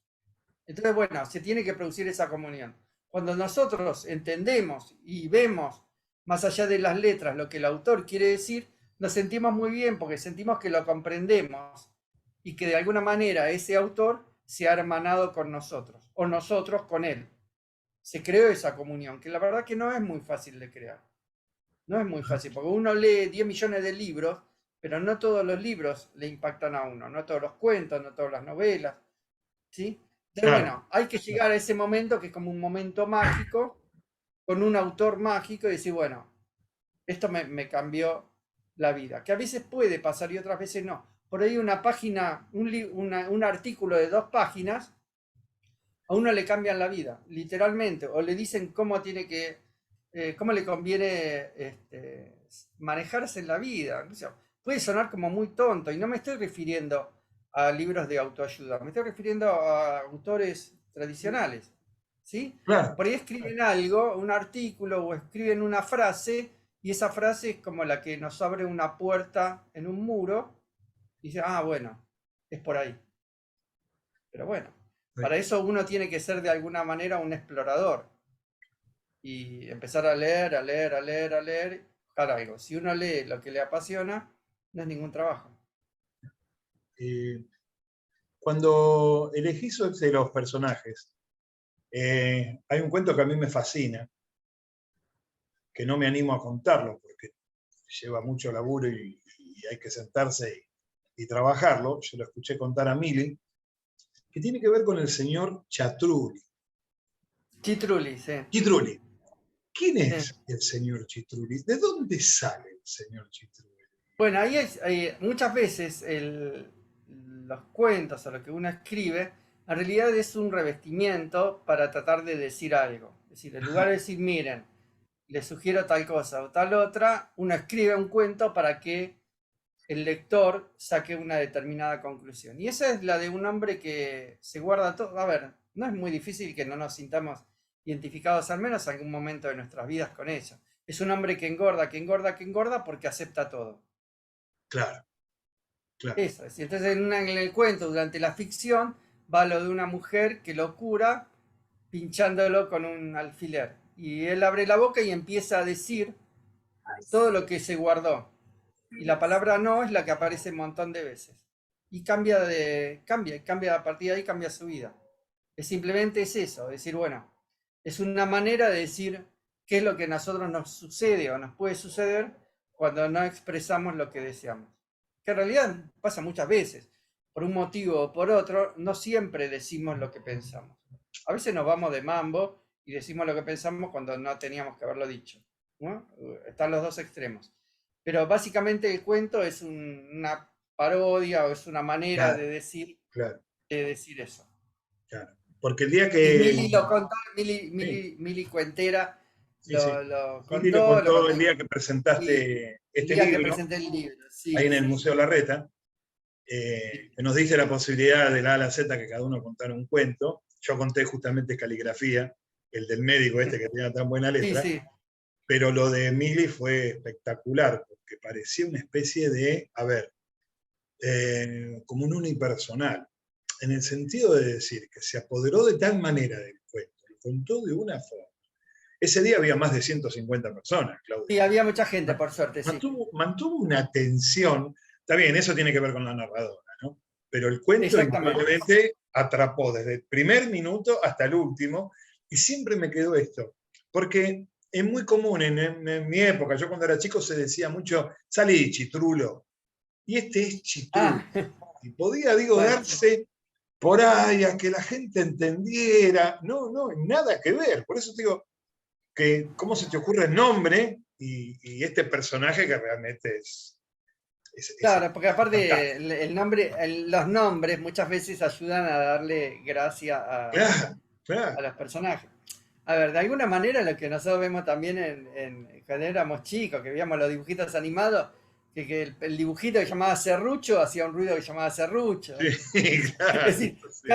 Entonces, bueno, se tiene que producir esa comunión. Cuando nosotros entendemos y vemos más allá de las letras lo que el autor quiere decir, nos sentimos muy bien porque sentimos que lo comprendemos y que de alguna manera ese autor se ha hermanado con nosotros o nosotros con él. Se creó esa comunión, que la verdad que no es muy fácil de crear. No es muy fácil, porque uno lee 10 millones de libros, pero no todos los libros le impactan a uno, no todos los cuentos, no todas las novelas, ¿sí? Entonces, bueno, hay que llegar a ese momento que es como un momento mágico, con un autor mágico y decir, bueno, esto me cambió la vida. Que a veces puede pasar y otras veces no. por ahí una página, un artículo de 2 páginas, a uno le cambian la vida, literalmente, o le dicen cómo tiene que, cómo le conviene manejarse en la vida. O sea, puede sonar como muy tonto, y no me estoy refiriendo a libros de autoayuda, me estoy refiriendo a autores tradicionales, ¿sí? Claro, Por ahí escriben algo, un artículo, o escriben una frase, y esa frase es como la que nos abre una puerta en un muro, y dice, ah, bueno, es por ahí. Pero bueno, para eso uno tiene que ser de alguna manera un explorador y empezar a leer, a leer, a leer, a leer, buscar algo. Si uno lee lo que le apasiona, no es ningún trabajo. eh, cuando elegís de los personajes, hay un cuento que a mí me fascina, que no me animo a contarlo porque lleva mucho laburo y hay que sentarse y trabajarlo. Yo lo escuché contar a Mili, que tiene que ver con el señor Chatrulli. Chitrulli, sí. Chitrulli. ¿Quién es Sí. el señor Chitrulli? ¿De dónde sale el señor Chitrulli? Bueno, ahí muchas veces los cuentos o lo que uno escribe, en realidad es un revestimiento para tratar de decir algo. Es decir, en lugar de decir, miren, les sugiero tal cosa o tal otra, uno escribe un cuento para que el lector saque una determinada conclusión. Y esa es la de un hombre que se guarda todo. A ver, no es muy difícil que no nos sintamos identificados al menos en algún momento de nuestras vidas con eso. Es un hombre que engorda, que engorda, que engorda porque acepta todo. Claro, claro. Eso es. Y entonces en el cuento, durante la ficción, va lo de una mujer que lo cura pinchándolo con un alfiler. Y él abre la boca y empieza a decir todo lo que se guardó. Y la palabra no es la que aparece un montón de veces. Y cambia a partir de ahí, cambia su vida. Simplemente es eso, decir, bueno, es una manera de decir qué es lo que a nosotros nos sucede o nos puede suceder cuando no expresamos lo que deseamos. Que en realidad pasa muchas veces. Por un motivo o por otro, no siempre decimos lo que pensamos. A veces nos vamos de mambo y decimos lo que pensamos cuando no teníamos que haberlo dicho, ¿no? Están los dos extremos. Pero básicamente el cuento es una parodia o es una manera Claro, claro, de decir eso. claro. Porque el día Y que... Mili lo contó, Sí, Mili Cuentera sí, sí. lo Mili lo contó contó el día que y presentaste el este día que libro, presenté el libro. ahí Sí, en el sí, Museo sí. Larreta, Sí, que nos dice la posibilidad de la A a la Z que cada uno contara un cuento. Yo conté justamente Caligrafía, el del médico este que tenía tan buena sí, letra, sí. pero lo de Mili fue espectacular, porque parecía una especie de, a ver, como un unipersonal, en el sentido de decir que se apoderó de tal manera del cuento, lo contó de una forma. Ese día había más de 150 personas, Claudia. Sí, había mucha gente, por suerte, sí. Mantuvo una tensión, está bien, eso tiene que ver con la narradora, ¿no? Pero el cuento Exactamente. indudablemente atrapó desde el primer minuto hasta el último, y siempre me quedó esto, porque es muy común en mi época, yo cuando era chico se decía mucho, salí chitrulo, y este es chitrulo, Ah, y podía, digo, bueno, darse por ahí a que la gente entendiera, no, no, nada que ver, por eso te digo, que cómo se te ocurre el nombre y este personaje que realmente es claro, porque aparte fantástico. el nombre, los nombres muchas veces ayudan a darle gracia Claro, a claro. los personajes. A ver, de alguna manera lo que nosotros vemos también cuando éramos chicos, que veíamos los dibujitos animados, que el dibujito que llamaba Serrucho hacía un ruido que llamaba Serrucho. Sí, Es claro. decir, Sí,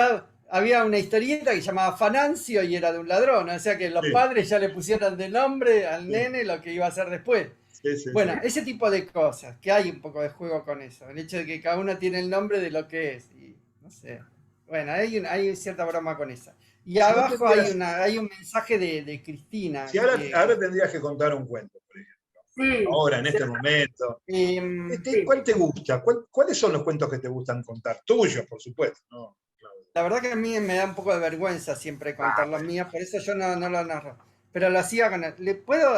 había una historieta que llamaba Fanancio y era de un ladrón, o sea que los sí, padres ya le pusieron de nombre al sí, nene lo que iba a hacer después. sí, sí, sí. Bueno, ese tipo de cosas, que hay un poco de juego con eso, el hecho de que cada uno tiene el nombre de lo que es, y no sé. Bueno, hay cierta broma con eso. Y Si no abajo tendrías, hay un mensaje de Cristina, si ahora tendrías que contar un cuento, por ejemplo, Sí, ahora, en sí, este momento, sí. ¿cuál te gusta? ¿Cuáles son los cuentos que te gustan contar? Tuyos, por supuesto, ¿no? Claudio? la verdad que a mí me da un poco de vergüenza siempre contar los míos, por eso yo no lo narro. Pero lo hacía con él. Le puedo,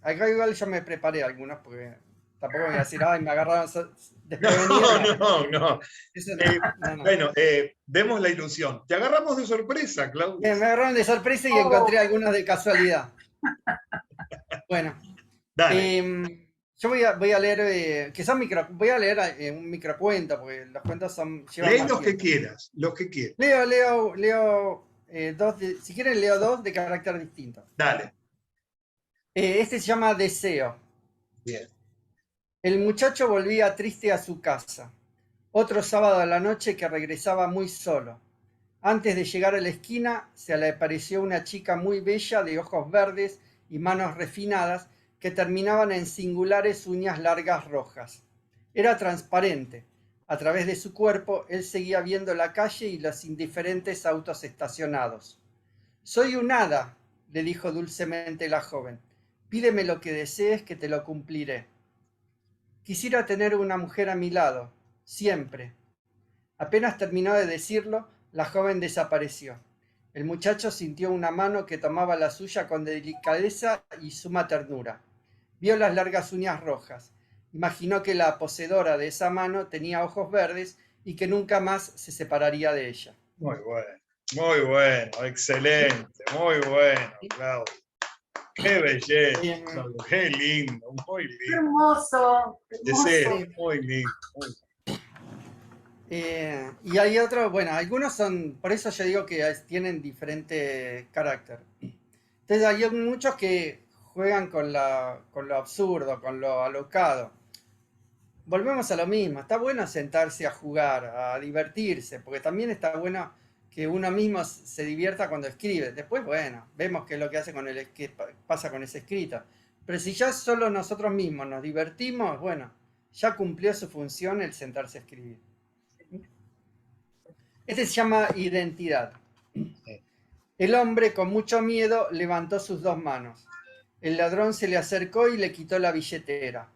acá igual yo me preparé algunos, porque tampoco me voy a decir, ay, me agarraron No, desprevenido, no. no, no. Eso Eh, no, no. bueno, demos la ilusión. Te agarramos de sorpresa, Claudia. Me agarraron de sorpresa y Oh, encontré algunos de casualidad. Bueno, Dale. em, Yo voy a leer, que son voy a leer un microcuento, porque los cuentos llevan Lee más los que tiempo. quieras, los que quieras. Leo dos, si quieren leo dos de carácter distinto. Dale. Este se llama Deseo. Bien. El muchacho volvía triste a su casa. Otro sábado a la noche que regresaba muy solo. Antes de llegar a la esquina, se le apareció una chica muy bella de ojos verdes y manos refinadas que terminaban en singulares uñas largas rojas. Era transparente. A través de su cuerpo, él seguía viendo la calle y los indiferentes autos estacionados. Soy un hada, le dijo dulcemente la joven. Pídeme lo que desees que te lo cumpliré. Quisiera tener una mujer a mi lado, siempre. Apenas terminó de decirlo, la joven desapareció. El muchacho sintió una mano que tomaba la suya con delicadeza y suma ternura. Vio las largas uñas rojas. Imaginó que la poseedora de esa mano tenía ojos verdes y que nunca más se separaría de ella. Muy bueno, excelente, muy bueno, Claudio. Qué belleza, qué lindo, muy lindo. Qué hermoso. Deseo, muy lindo. Y hay otros, bueno, algunos son, por eso yo digo que tienen diferente carácter. Entonces hay muchos que juegan con lo absurdo, con lo alocado. Volvemos a lo mismo, está bueno sentarse a jugar, a divertirse, porque también está bueno que uno mismo se divierta cuando escribe. Después, bueno, vemos qué es lo que hace qué pasa con ese escrito. Pero si ya solo nosotros mismos nos divertimos, bueno, ya cumplió su función el sentarse a escribir. Este se llama Identidad. El hombre, con mucho miedo, levantó sus dos manos. El ladrón se le acercó y le quitó la billetera.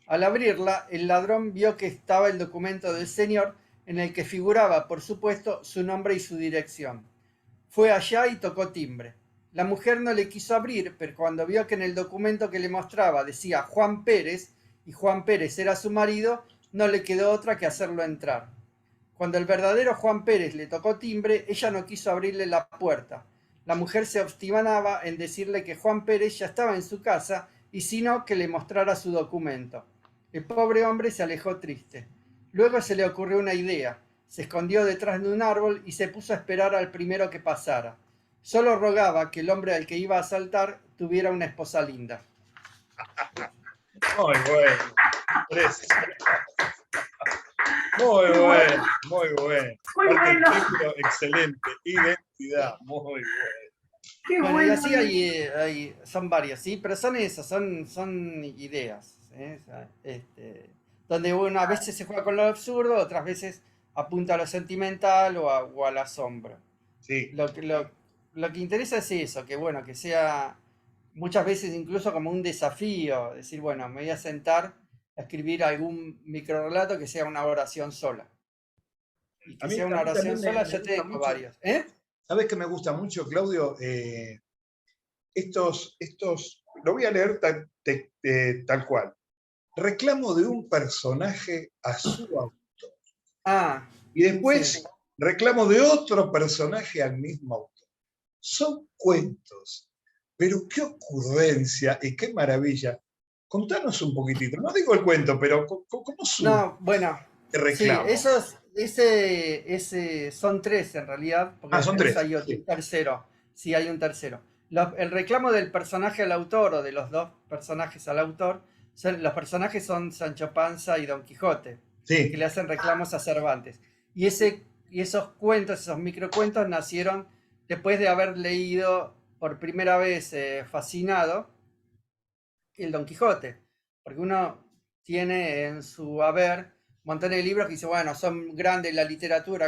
Al abrirla, el ladrón vio que estaba el documento del señor, en el que figuraba, por supuesto, su nombre y su dirección. Fue allá y tocó timbre. La mujer no le quiso abrir, pero cuando vio que en el documento que le mostraba decía Juan Pérez, y Juan Pérez era su marido, no le quedó otra que hacerlo entrar. Cuando el verdadero Juan Pérez le tocó timbre, ella no quiso abrirle la puerta. La mujer se obstinaba en decirle que Juan Pérez ya estaba en su casa y si no, que le mostrara su documento. El pobre hombre se alejó triste. Luego se le ocurrió una idea. Se escondió detrás de un árbol y se puso a esperar al primero que pasara. Solo rogaba que el hombre al que iba a asaltar tuviera una esposa linda. Muy bueno. Muy bueno, muy bueno. Muy bueno. Excelente. Identidad, muy bueno. Qué Bueno, bueno. y así son varios, ¿sí? Pero son esas, son ideas, ¿eh? Donde uno a veces se juega con lo absurdo, otras veces apunta a lo sentimental o al asombro. Sí. Lo que interesa es eso, que bueno, que sea muchas veces incluso como un desafío, decir, bueno, me voy a sentar a escribir algún microrrelato que sea una oración sola. Y que sea una oración sola, yo tengo varios. ¿Sabes qué me gusta mucho, Claudio? Estos, lo voy a leer tal cual. Reclamo de un personaje a su autor. Y después sí. Reclamo de otro personaje al mismo autor. Son cuentos, pero qué ocurrencia y qué maravilla. Contanos un poquitito, no digo el cuento, pero ¿cómo surge? No, bueno, reclamo? Sí, son tres en realidad, porque son tres. Hay otro, tercero. Sí, hay un tercero. El reclamo del personaje al autor o de los dos personajes al autor, los personajes son Sancho Panza y Don Quijote, sí. que le hacen reclamos a Cervantes. Y esos cuentos, esos microcuentos nacieron después de haber leído por primera vez fascinado el Don Quijote, porque uno tiene en su haber un montón de libros que dice, bueno, son grandes la literatura,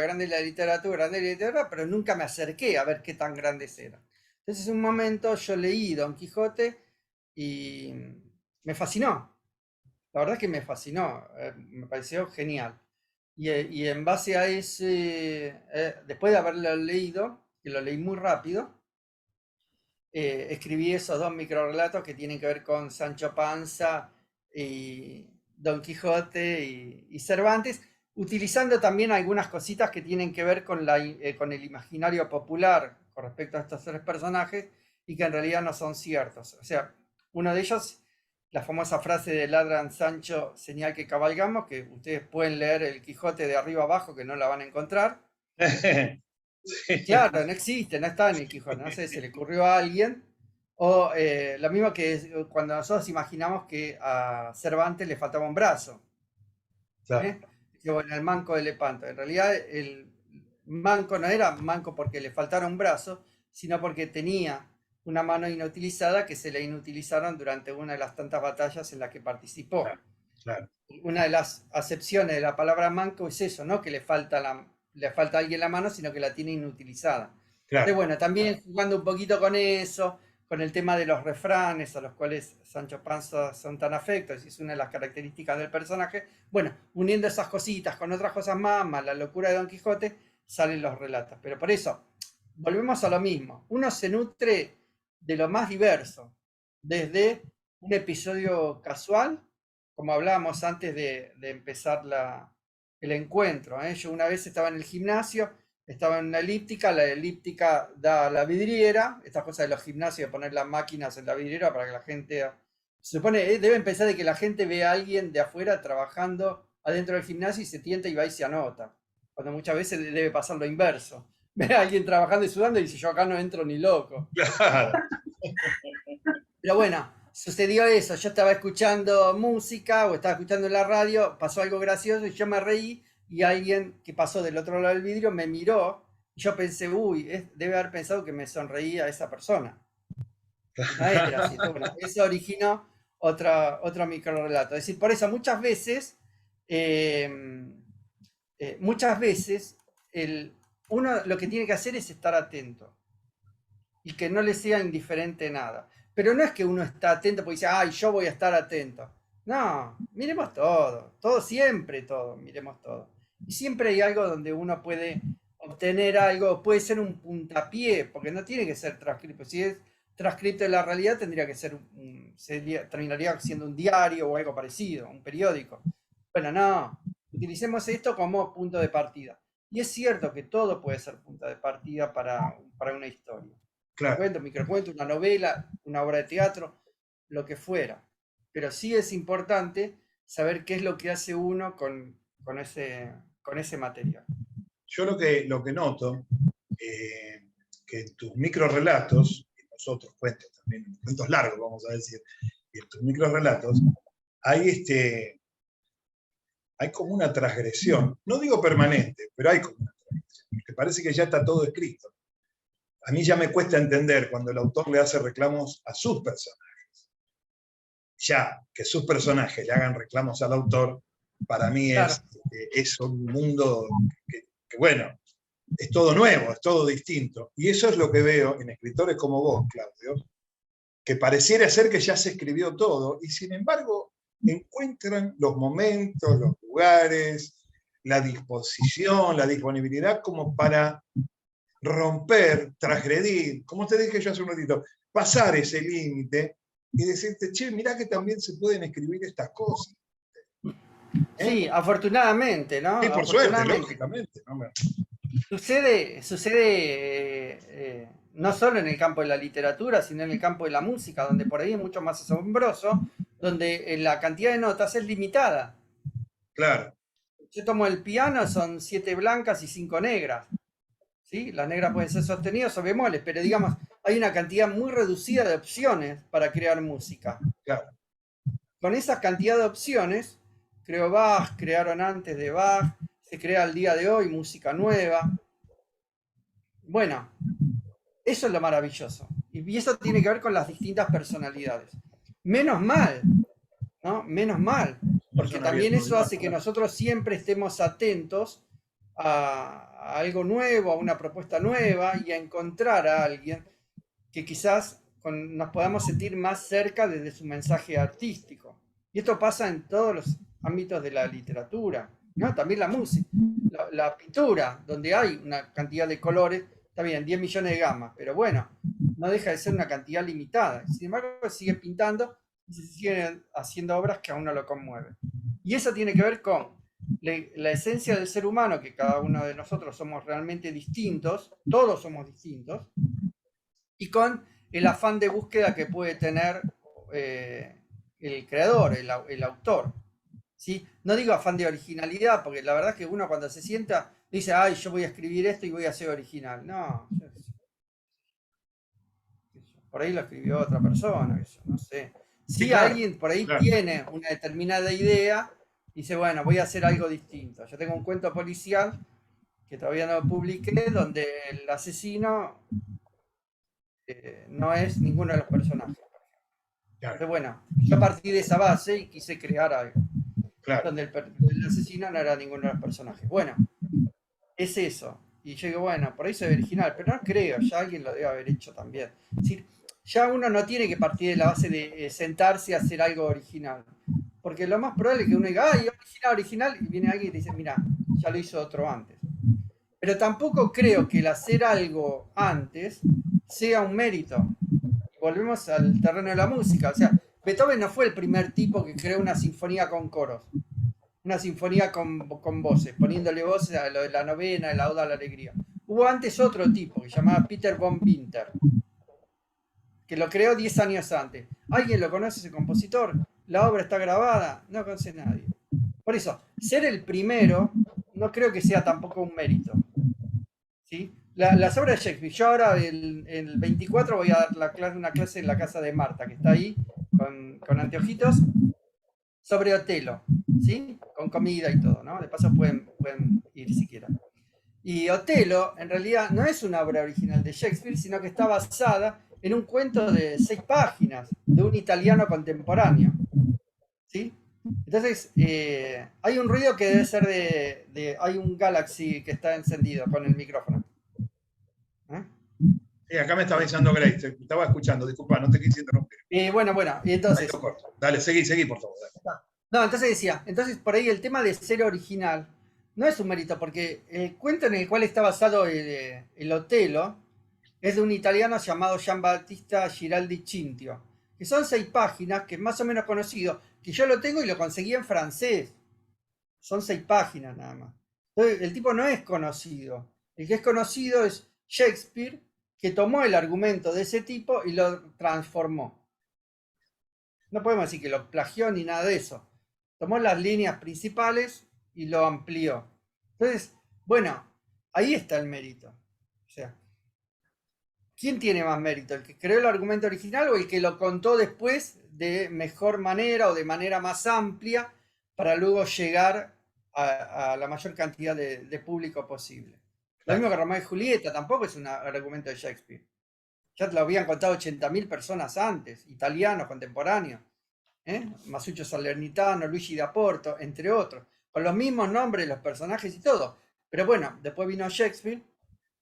pero nunca me acerqué a ver qué tan grandes eran. Entonces, en un momento yo leí Don Quijote y me fascinó. La verdad es que me fascinó, me pareció genial. Y en base a ese, después de haberlo leído, que lo leí muy rápido, escribí esos dos microrelatos que tienen que ver con Sancho Panza y Don Quijote y Cervantes, utilizando también algunas cositas que tienen que ver con el imaginario popular con respecto a estos tres personajes y que en realidad no son ciertos. O sea, uno de ellos la famosa frase de ladran Sancho, señal que cabalgamos, que ustedes pueden leer el Quijote de arriba abajo, que no la van a encontrar. Sí. Claro, no existe, no está en el Quijote, no sé, se le ocurrió a alguien. O lo mismo que cuando nosotros imaginamos que a Cervantes le faltaba un brazo. Claro, ¿Eh? Que bueno, el manco de Lepanto. En realidad, el manco no era manco porque le faltara un brazo, sino porque tenía una mano inutilizada que se le inutilizaron durante una de las tantas batallas en las que participó. claro, claro, Una de las acepciones de la palabra manco es eso, no que le falta a alguien la mano, sino que la tiene inutilizada. Entonces, claro. bueno, también jugando un poquito con eso, con el tema de los refranes, a los cuales Sancho Panza son tan afectos, y es una de las características del personaje. Bueno, uniendo esas cositas con otras cosas más la locura de Don Quijote, salen los relatos. Pero por eso, volvemos a lo mismo. Uno se nutre de lo más diverso, desde un episodio casual, como hablábamos antes de empezar el encuentro. Yo una vez estaba en el gimnasio, estaba en una elíptica, la elíptica da a la vidriera, estas cosas de los gimnasios, de poner las máquinas en la vidriera para que la gente, se supone, deben pensar de que la gente ve a alguien de afuera trabajando adentro del gimnasio y se tienta y va y se anota, cuando muchas veces debe pasar lo inverso. Ve a alguien trabajando y sudando y dice, yo acá no entro ni loco. Claro. Pero bueno, sucedió eso. Yo estaba escuchando música o estaba escuchando en la radio, pasó algo gracioso y yo me reí y alguien que pasó del otro lado del vidrio me miró y yo pensé, uy, debe haber pensado que me sonreía esa persona. No era así. Entonces, bueno, eso originó otro microrelato. Es decir, por eso eh, muchas veces uno lo que tiene que hacer es estar atento y que no le sea indiferente nada. Pero no es que uno está atento porque dice, ay, yo voy a estar atento. No, miremos todo siempre todo, miremos todo. Y siempre hay algo donde uno puede obtener algo, puede ser un puntapié, porque no tiene que ser transcrito. Si es transcrito de la realidad, tendría que ser, terminaría siendo un diario o algo parecido, un periódico. Bueno, no, utilicemos esto como punto de partida. Y es cierto que todo puede ser punto de partida para una historia. Un Claro. cuento, un microcuento, una novela, una obra de teatro, lo que fuera. Pero sí es importante saber qué es lo que hace uno con ese material. Yo lo que noto, que en tus microrelatos, y los otros cuentos también, cuentos largos, vamos a decir, y en tus microrelatos, hay como una transgresión, no digo permanente, pero hay como una transgresión, porque parece que ya está todo escrito. A mí ya me cuesta entender cuando el autor le hace reclamos a sus personajes. Ya que sus personajes le hagan reclamos al autor, para mí Claro, es un mundo que, bueno, es todo nuevo, es todo distinto. Y eso es lo que veo en escritores como vos, Claudio, que pareciera ser que ya se escribió todo, y sin embargo encuentran los momentos, los lugares, la disposición, la disponibilidad como para romper, transgredir, como te dije yo hace un ratito, pasar ese límite y decirte, che, mirá que también se pueden escribir estas cosas. ¿Eh? sí, afortunadamente, ¿no? Y por suerte, Afortunadamente. lógicamente. ¿No? Sucede no solo en el campo de la literatura, sino en el campo de la música, donde por ahí es mucho más asombroso, donde la cantidad de notas es limitada. Claro, Yo tomo el piano, son 7 blancas y 5 negras. ¿Sí? Las negras pueden ser sostenidas o bemoles, pero digamos, hay una cantidad muy reducida de opciones para crear música. claro. Con esa cantidad de opciones, creó Bach, crearon antes de Bach, se crea al día de hoy música nueva. Bueno, eso es lo maravilloso. Y eso tiene que ver con las distintas personalidades. Menos mal, ¿no? Menos mal, No porque son también abiertos. eso hace que nosotros siempre estemos atentos a algo nuevo, a una propuesta nueva y a encontrar a alguien que quizás nos podamos sentir más cerca desde su mensaje artístico. Y esto pasa en todos los ámbitos de la literatura, ¿no? También la música, la pintura, donde hay una cantidad de colores, está bien, 10 millones de gamas, pero bueno, no deja de ser una cantidad limitada. Sin embargo, sigue pintando y se siguen haciendo obras que a uno lo conmueven. Y eso tiene que ver con la esencia del ser humano, que cada uno de nosotros somos realmente distintos, todos somos distintos, y con el afán de búsqueda que puede tener el creador, el autor. ¿Sí? No digo afán de originalidad, porque la verdad es que uno cuando se sienta dice, ay, yo voy a escribir esto y voy a ser original. No, por ahí lo escribió otra persona, eso, no sé. Sí, Si claro, alguien por ahí claro. tiene una determinada idea, dice, bueno, voy a hacer algo distinto. Yo tengo un cuento policial que todavía no publiqué, donde el asesino no es ninguno de los personajes. Claro, Entonces, bueno, yo partí de esa base y quise crear algo, claro. donde el asesino no era ninguno de los personajes. Bueno, es eso. Y yo digo, bueno, por ahí soy original, pero no creo, ya alguien lo debe haber hecho también. Es decir, ya uno no tiene que partir de la base de sentarse a hacer algo original. Porque lo más probable es que uno diga, ay, original, original, y viene alguien y te dice, mira, ya lo hizo otro antes. Pero tampoco creo que el hacer algo antes sea un mérito. Volvemos al terreno de la música. O sea, Beethoven no fue el primer tipo que creó una sinfonía con coros, una sinfonía con voces, poniéndole voces a lo de la novena, la oda a la alegría. Hubo antes otro tipo que se llamaba Peter von Winter, que lo creó 10 años antes. ¿Alguien lo conoce ese compositor? La obra está grabada, no conoce nadie. Por eso, ser el primero no creo que sea tampoco un mérito. ¿Sí? Las obras de Shakespeare, yo ahora el 24 voy a dar una clase en la casa de Marta, que está ahí con anteojitos, sobre Otelo, ¿sí? Con comida y todo, ¿no? De paso pueden ir si quieren. Y Otelo, en realidad, no es una obra original de Shakespeare, sino que está basada en un cuento de 6 páginas de un italiano contemporáneo, ¿sí? Entonces, hay un ruido que debe ser hay un Galaxy que está encendido con el micrófono. Sí, acá me estaba avisando Grace, te estaba escuchando, disculpa, no te quise interrumpir. Bueno, y entonces... Dale, seguí, por favor. Dale. No, entonces decía, entonces por ahí el tema de ser original no es un mérito, porque el cuento en el cual está basado el Otelo es de un italiano llamado Giambattista Giraldi Cintio, que son 6 páginas, que es más o menos conocido, que yo lo tengo y lo conseguí en francés. Son 6 páginas nada más. Entonces, el tipo no es conocido. El que es conocido es Shakespeare, que tomó el argumento de ese tipo y lo transformó. No podemos decir que lo plagió ni nada de eso. Tomó las líneas principales y lo amplió. Entonces, bueno, ahí está el mérito. O sea, ¿quién tiene más mérito? ¿El que creó el argumento original o el que lo contó después de mejor manera o de manera más amplia para luego llegar a la mayor cantidad de público posible? Lo mismo que Romeo y Julieta, tampoco es un argumento de Shakespeare. Ya te lo habían contado 80.000 personas antes, italianos, contemporáneos. Masuccio Salernitano, Luigi da Porto, entre otros, con los mismos nombres, los personajes y todo. Pero bueno, después vino Shakespeare,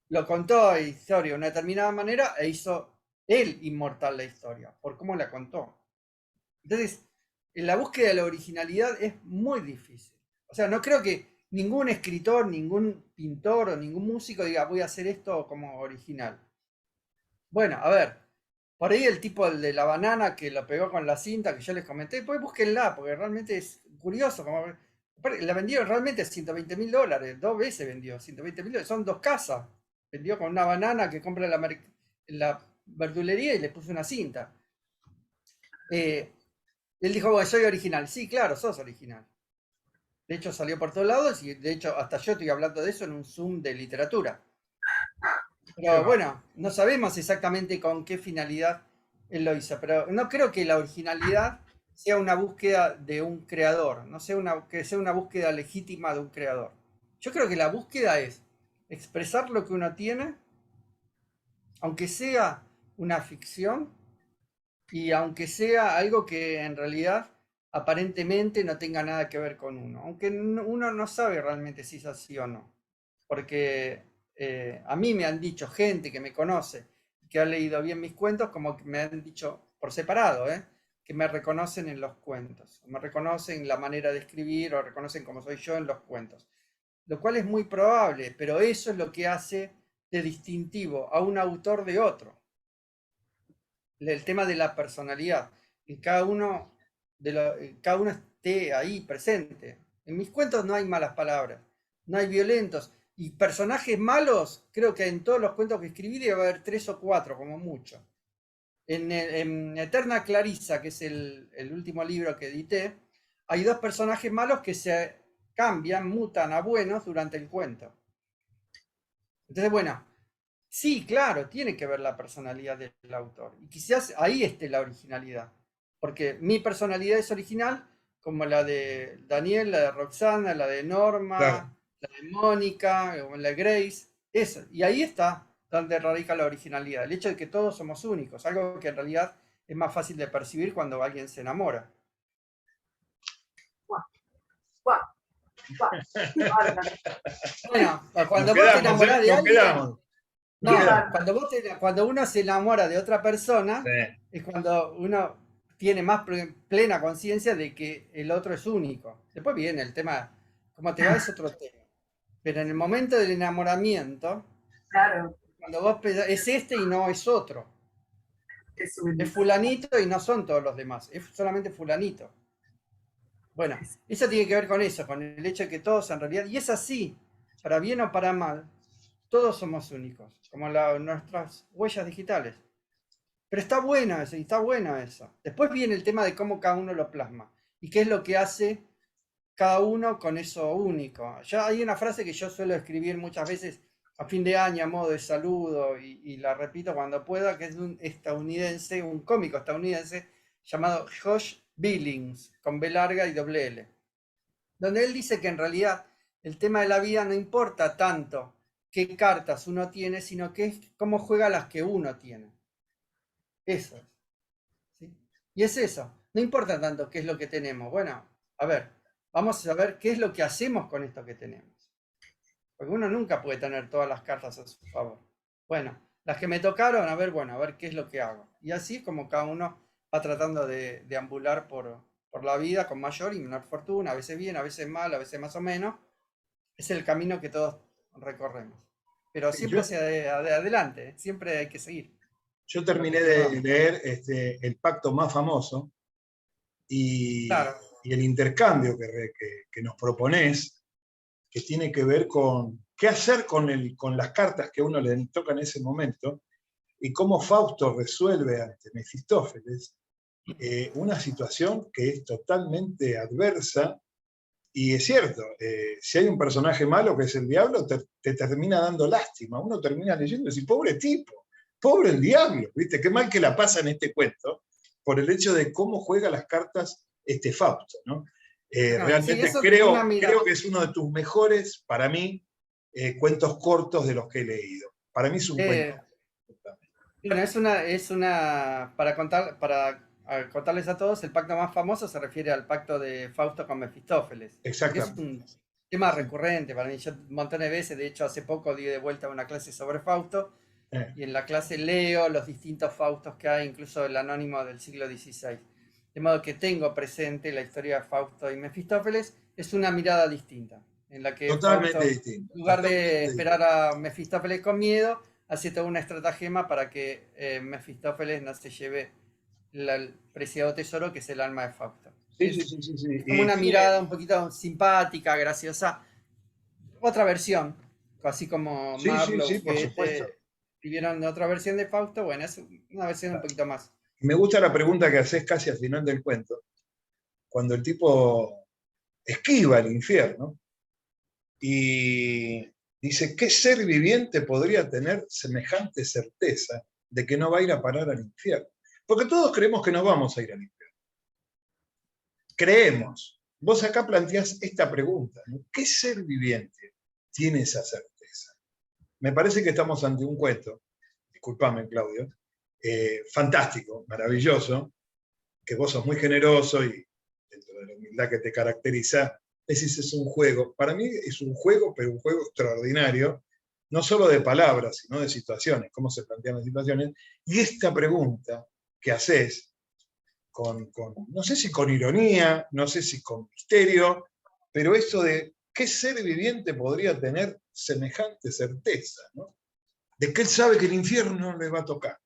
lo contó la historia de una determinada manera e hizo él inmortal la historia, por cómo la contó. Entonces, en la búsqueda de la originalidad es muy difícil. O sea, no creo que ningún escritor, ningún pintor o ningún músico diga voy a hacer esto como original. Bueno, a ver, por ahí el tipo de la banana que lo pegó con la cinta que yo les comenté, pues búsquenla, porque realmente es curioso. La vendió realmente $120.000, 2 veces vendió, $120.000, son 2 casas. Vendió con una banana que compra en la verdulería y le puso una cinta. Él dijo, bueno, soy original. Sí, claro, sos original. De hecho, salió por todos lados y de hecho hasta yo estoy hablando de eso en un Zoom de literatura. Pero bueno, no sabemos exactamente con qué finalidad él lo hizo, pero no creo que la originalidad sea una búsqueda de un creador, no sea que sea una búsqueda legítima de un creador. Yo creo que la búsqueda es expresar lo que uno tiene, aunque sea una ficción y aunque sea algo que en realidad aparentemente no tenga nada que ver con uno, aunque uno no sabe realmente si es así o no, porque a mí me han dicho gente que me conoce, que ha leído bien mis cuentos, como que me han dicho por separado, que me reconocen en los cuentos, me reconocen la manera de escribir o reconocen como soy yo en los cuentos, lo cual es muy probable, pero eso es lo que hace de distintivo a un autor de otro. El tema de la personalidad, que cada uno esté ahí presente. En mis cuentos no hay malas palabras, no hay violentos, y personajes malos, creo que en todos los cuentos que escribí debe haber 3 o 4 como mucho. en Eterna Clarissa, que es el último libro que edité, hay dos personajes malos que se cambian, mutan a buenos durante el cuento. Entonces, bueno, sí, claro, tiene que ver la personalidad del autor. Y quizás ahí esté la originalidad. Porque mi personalidad es original, como la de Daniel, la de Roxana, la de Norma, Claro. la de Mónica, la de Grace. Eso. Y ahí está donde radica la originalidad. El hecho de que todos somos únicos. Algo que en realidad es más fácil de percibir cuando alguien se enamora. Guau, guau, guau, qué bárbaro. Bueno, Nos cuando vos te quedamos, enamorás de nos alguien, quedamos. Nos no, Qué quedamos. bárbaro. cuando uno se enamora de otra persona, Sí. es cuando uno tiene más plena conciencia de que el otro es único. Después viene el tema, cómo te va es otro tema. Pero en el momento del enamoramiento, Claro, cuando vos es este y no es otro. es Es único. fulanito y no son todos los demás, es solamente fulanito. Bueno, eso tiene que ver con eso, con el hecho de que todos en realidad, y es así, para bien o para mal, todos somos únicos, como nuestras huellas digitales. Pero está bueno eso, y está bueno eso. Después viene el tema de cómo cada uno lo plasma y qué es lo que hace cada uno con eso único. Ya hay una frase que yo suelo escribir muchas veces a fin de año a modo de saludo y la repito cuando pueda, que es de un estadounidense, un cómico estadounidense llamado Josh Billings, con B larga y doble L, donde él dice que en realidad el tema de la vida no importa tanto qué cartas uno tiene, sino que es cómo juega las que uno tiene. Eso es. ¿Sí? Y es eso. No importa tanto qué es lo que tenemos. Bueno, a ver, vamos a ver qué es lo que hacemos con esto que tenemos. Porque uno nunca puede tener todas las cartas a su favor. Bueno, las que me tocaron, a ver, bueno, a ver qué es lo que hago. Y así es como cada uno va tratando de deambular por la vida con mayor y menor fortuna, a veces bien, a veces mal, a veces más o menos. Es el camino que todos recorremos. Pero siempre Yo, hacia adelante, ¿eh? Siempre hay que seguir yo lo que terminé esté de dando. leer El pacto más famoso y, Claro. y el intercambio que nos propones, que tiene que ver con qué hacer con las cartas que a uno le toca en ese momento y cómo Fausto resuelve ante Mefistófeles una situación que es totalmente adversa. Y es cierto, si hay un personaje malo que es el diablo, te termina dando lástima. Uno termina leyendo y dice, pobre tipo, pobre el diablo, ¿viste? Qué mal que la pasa en este cuento por el hecho de cómo juega las cartas este Fausto, ¿no? Bueno, sí, Realmente eso es una creo mirada. que es uno de tus mejores, para mí, cuentos cortos de los que he leído. Para mí es un cuento. Eh, bueno, contarles a todos, el pacto más famoso se refiere al pacto de Fausto con Mefistófeles, porque es Exactamente. un tema Sí. recurrente para mí. Yo un montón de veces, de hecho, hace poco di de vuelta una clase sobre Fausto, Eh, y en la clase leo los distintos Faustos que hay, incluso el anónimo del siglo XVI. De modo que tengo presente la historia de Fausto y Mefistófeles, es una mirada distinta, en la que totalmente Fausto, distinto. en lugar de Totalmente esperar distinto. a Mefistófeles con miedo, hace toda una estratagema para que Mefistófeles no se lleve el preciado tesoro que es el alma de Fausto. Sí, sí, sí, sí, sí. Es como Y una tiene, mirada un poquito simpática, graciosa, otra versión, así como sí, sí, Marlowe, sí, por supuesto. Goethe escribieron otra versión de Fausto, bueno, es una versión un poquito más. Me gusta la pregunta que haces casi al final del cuento, cuando el tipo esquiva el infierno y dice, ¿qué ser viviente podría tener semejante certeza de que no va a ir a parar al infierno? Porque todos creemos que no vamos a ir al infierno. Creemos. Vos acá planteás esta pregunta, ¿no? ¿Qué ser viviente tiene esa certeza? Me parece que estamos ante un cuento, discúlpame Claudio, fantástico, maravilloso, que vos sos muy generoso y dentro de la humildad que te caracteriza, decís es un juego. Para mí es un juego, pero un juego extraordinario, no solo de palabras, sino de situaciones, cómo se plantean las situaciones. Y esta pregunta que haces, no sé si con ironía, no sé si con misterio, pero eso de qué ser viviente podría tener semejante certeza, ¿no? De que él sabe que el infierno no le va a tocar,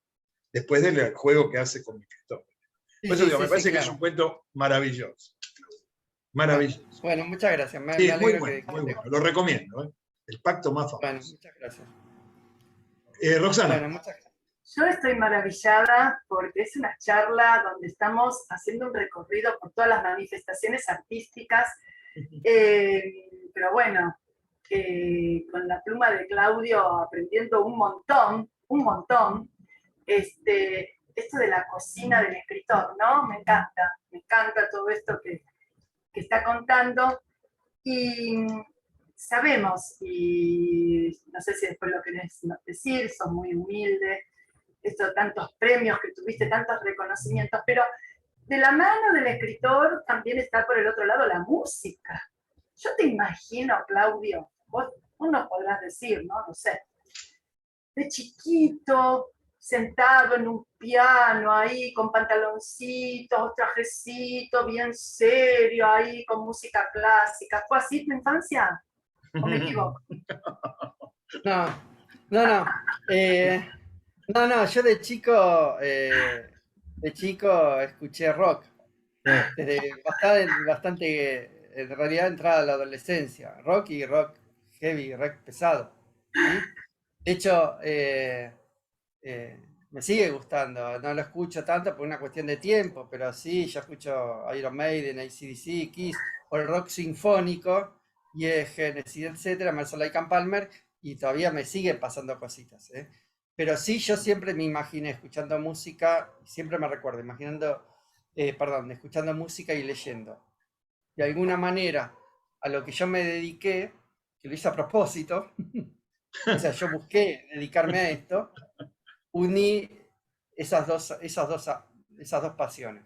después del juego que hace con Microsoft. Sí, Por eso sí, digo, sí, me sí, parece que es un claro. cuento maravilloso. Bueno, Maravilloso. bueno, muchas gracias, Sí, me es muy alegro bueno, que muy te bueno. Lo guste. recomiendo. ¿Eh? El pacto más Bueno, famoso. muchas gracias. Roxana, Bueno, muchas gracias. Yo estoy maravillada porque es una charla donde estamos haciendo un recorrido por todas las manifestaciones artísticas, pero bueno, con la pluma de Claudio aprendiendo un montón, esto de la cocina del escritor, ¿no? Me encanta todo esto que está contando y sabemos, y no sé si después lo querés decir, sos muy humilde, esto, tantos premios que tuviste, tantos reconocimientos, pero de la mano del escritor también está por el otro lado la música. Yo te imagino, Claudio, vos nos podrás decir, ¿no? No sé, de chiquito, sentado en un piano ahí, con pantaloncitos, trajecito, bien serio, ahí, con música clásica. ¿Fue así tu infancia? ¿O me equivoco? No, no, no. No, yo de chico escuché rock. Desde bastante, en realidad entrada a la adolescencia. Rock y rock heavy, rock pesado. ¿Sí? De hecho, me sigue gustando. No lo escucho tanto por una cuestión de tiempo, pero sí, yo escucho Iron Maiden, AC/DC, Kiss, o el rock sinfónico, y Genesis, etcétera, Emerson Lake and Palmer, y todavía me siguen pasando cositas, ¿eh? Pero sí, yo siempre me imaginé escuchando música, siempre me recuerdo, escuchando música y leyendo. De alguna manera, a lo que yo me dediqué, que lo hice a propósito, o sea, yo busqué dedicarme a esto, uní esas dos pasiones.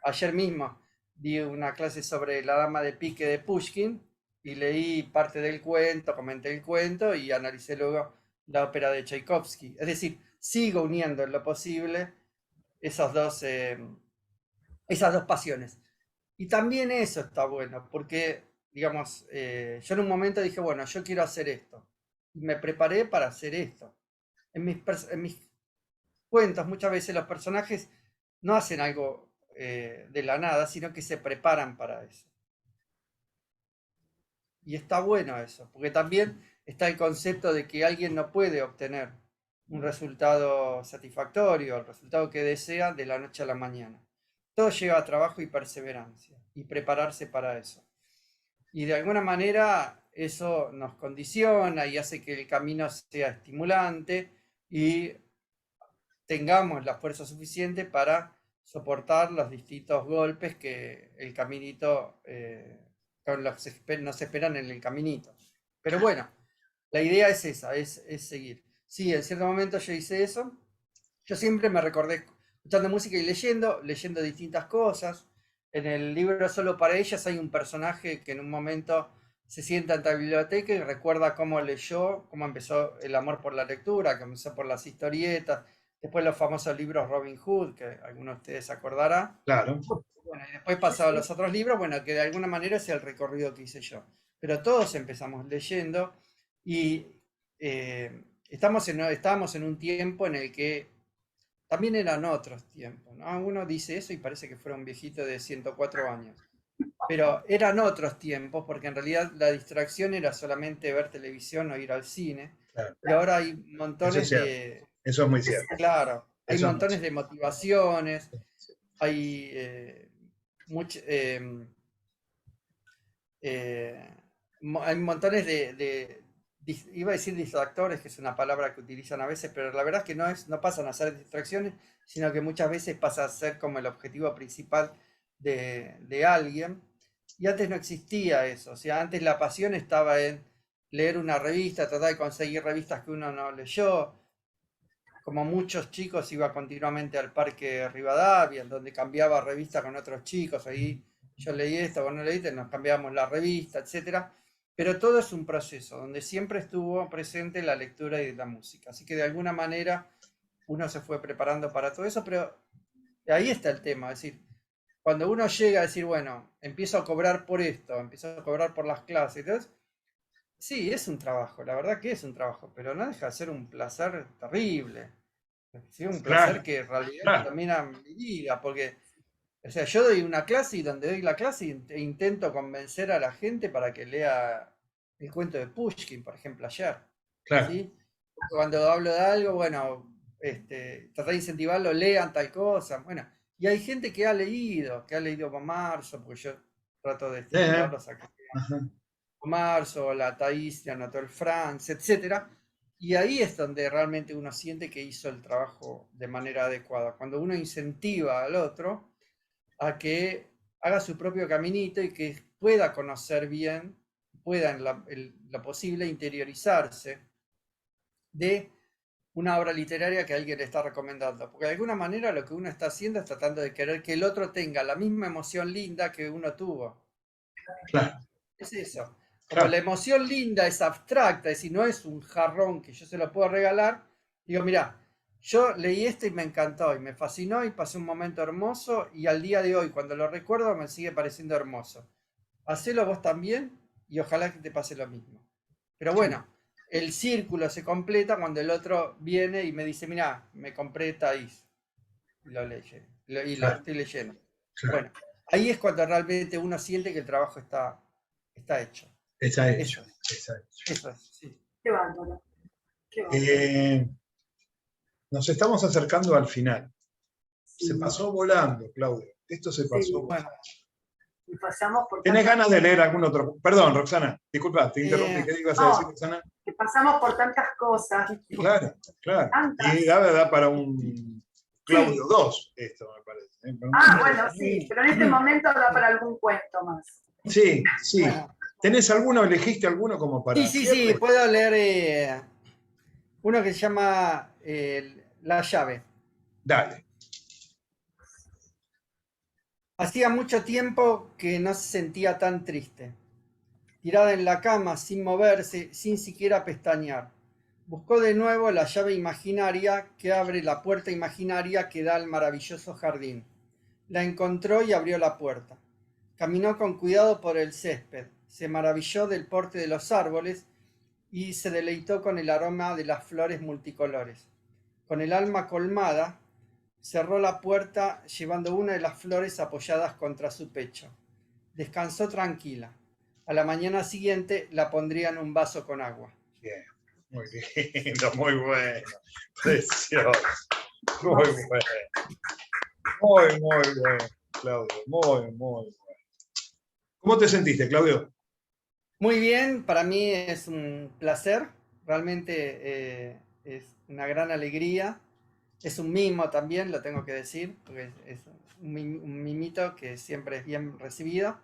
Ayer mismo di una clase sobre La Dama de Pique de Pushkin y leí parte del cuento, comenté el cuento y analicé luego la ópera de Tchaikovsky. Es decir, sigo uniendo en lo posible esas esas dos pasiones. Y también eso está bueno, porque, digamos, yo en un momento dije, bueno, yo quiero hacer esto. Y me preparé para hacer esto. En mis cuentos muchas veces los personajes no hacen algo de la nada, sino que se preparan para eso. Y está bueno eso, porque también está el concepto de que alguien no puede obtener un resultado satisfactorio, el resultado que desea de la noche a la mañana. Todo lleva trabajo y perseverancia y prepararse para eso. Y de alguna manera eso nos condiciona y hace que el camino sea estimulante y tengamos la fuerza suficiente para soportar los distintos golpes que el caminito nos esperan en el caminito. Pero bueno, la idea es esa, es seguir. Sí, en cierto momento yo hice eso. Yo siempre me recordé escuchando música y leyendo distintas cosas. En el libro Solo para ellas hay un personaje que en un momento se sienta en la biblioteca y recuerda cómo leyó, cómo empezó el amor por la lectura, que empezó por las historietas, después los famosos libros Robin Hood, que algunos de ustedes acordarán. Claro. Bueno, y después pasado a los otros libros, bueno, que de alguna manera es el recorrido que hice yo. Pero todos empezamos leyendo y estábamos en un tiempo en el que también eran otros tiempos, ¿no? Uno dice eso y parece que fuera un viejito de 104 años. Pero eran otros tiempos, porque en realidad la distracción era solamente ver televisión o ir al cine. Claro. Y ahora hay Eso es montones cierto. de... Eso es muy cierto. Claro, hay Eso es muy montones de cierto. motivaciones, hay hay montones iba a decir distractores, que es una palabra que utilizan a veces, pero la verdad es que no pasan a ser distracciones, sino que muchas veces pasa a ser como el objetivo principal de alguien. Y antes no existía eso, o sea, antes la pasión estaba en leer una revista, tratar de conseguir revistas que uno no leyó. Como muchos chicos, iba continuamente al Parque Rivadavia, en donde cambiaba revista con otros chicos, ahí yo leí esto, vos no leíste, nos cambiábamos la revista, etc. Pero todo es un proceso, donde siempre estuvo presente la lectura y la música. Así que de alguna manera uno se fue preparando para todo eso, pero ahí está el tema, es decir, cuando uno llega a decir, bueno, empiezo a cobrar por esto, empiezo a cobrar por las clases, entonces, sí, es un trabajo, la verdad que es un trabajo, pero no deja de ser un placer terrible. Sí, un placer Claro, que en realidad claro. contamina mi vida, porque, o sea, yo doy una clase y donde doy la clase intento convencer a la gente para que lea el cuento de Pushkin, por ejemplo, ayer. Claro. ¿Sí? Cuando hablo de algo, bueno, tratar de incentivarlo, lean tal cosa. Bueno, y hay gente que ha leído Marzo, porque yo trato de estimularlos a que lean Marzo, la Thais de Anatole France, etc. Y ahí es donde realmente uno siente que hizo el trabajo de manera adecuada. Cuando uno incentiva al otro a que haga su propio caminito y que pueda conocer bien, pueda en lo posible interiorizarse de una obra literaria que alguien le está recomendando. Porque de alguna manera lo que uno está haciendo es tratando de querer que el otro tenga la misma emoción linda que uno tuvo. Claro. Es eso. Como Claro. la emoción linda es abstracta, es decir, no es un jarrón que yo se lo puedo regalar, digo, mirá, yo leí esto y me encantó y me fascinó y pasé un momento hermoso y al día de hoy, cuando lo recuerdo, me sigue pareciendo hermoso. Hacelo vos también y ojalá que te pase lo mismo. Pero bueno, el círculo se completa cuando el otro viene y me dice, mirá, me compré Thais y lo estoy leyendo. Claro. Bueno, ahí es cuando realmente uno siente que el trabajo está hecho. Está hecho. Eso es, sí. Qué bárbaro. Qué bárbaro. Nos estamos acercando al final. Se Sí, pasó volando, Claudio. Esto se pasó sí. volando. Y pasamos por ¿Tenés tantas ganas de leer algún otro? Perdón, Roxana, disculpa, te interrumpí. ¿Qué ibas a decir, no, Roxana? que pasamos por tantas cosas. Claro, claro. Tantas. Y da para un Claudio 2, esto me parece. Bueno, sí, pero en este momento da para algún cuento más. Sí, sí. Bueno. ¿Tenés alguno? ¿Elegiste alguno como para Sí, puedo leer uno que se llama La llave. Dale. Hacía mucho tiempo que no se sentía tan triste. Tirada en la cama, sin moverse, sin siquiera pestañear. Buscó de nuevo la llave imaginaria que abre la puerta imaginaria que da al maravilloso jardín. La encontró y abrió la puerta. Caminó con cuidado por el césped. Se maravilló del porte de los árboles y se deleitó con el aroma de las flores multicolores. Con el alma colmada, cerró la puerta llevando una de las flores apoyadas contra su pecho. Descansó tranquila. A la mañana siguiente la pondría en un vaso con agua. Bien, muy lindo, muy bueno. Precioso. Muy bueno. Muy bueno, Claudio. Muy bueno. ¿Cómo te sentiste, Claudio? Muy bien, para mí es un placer. Realmente es una gran alegría. Es un mimo también, lo tengo que decir, porque es un mimito que siempre es bien recibido.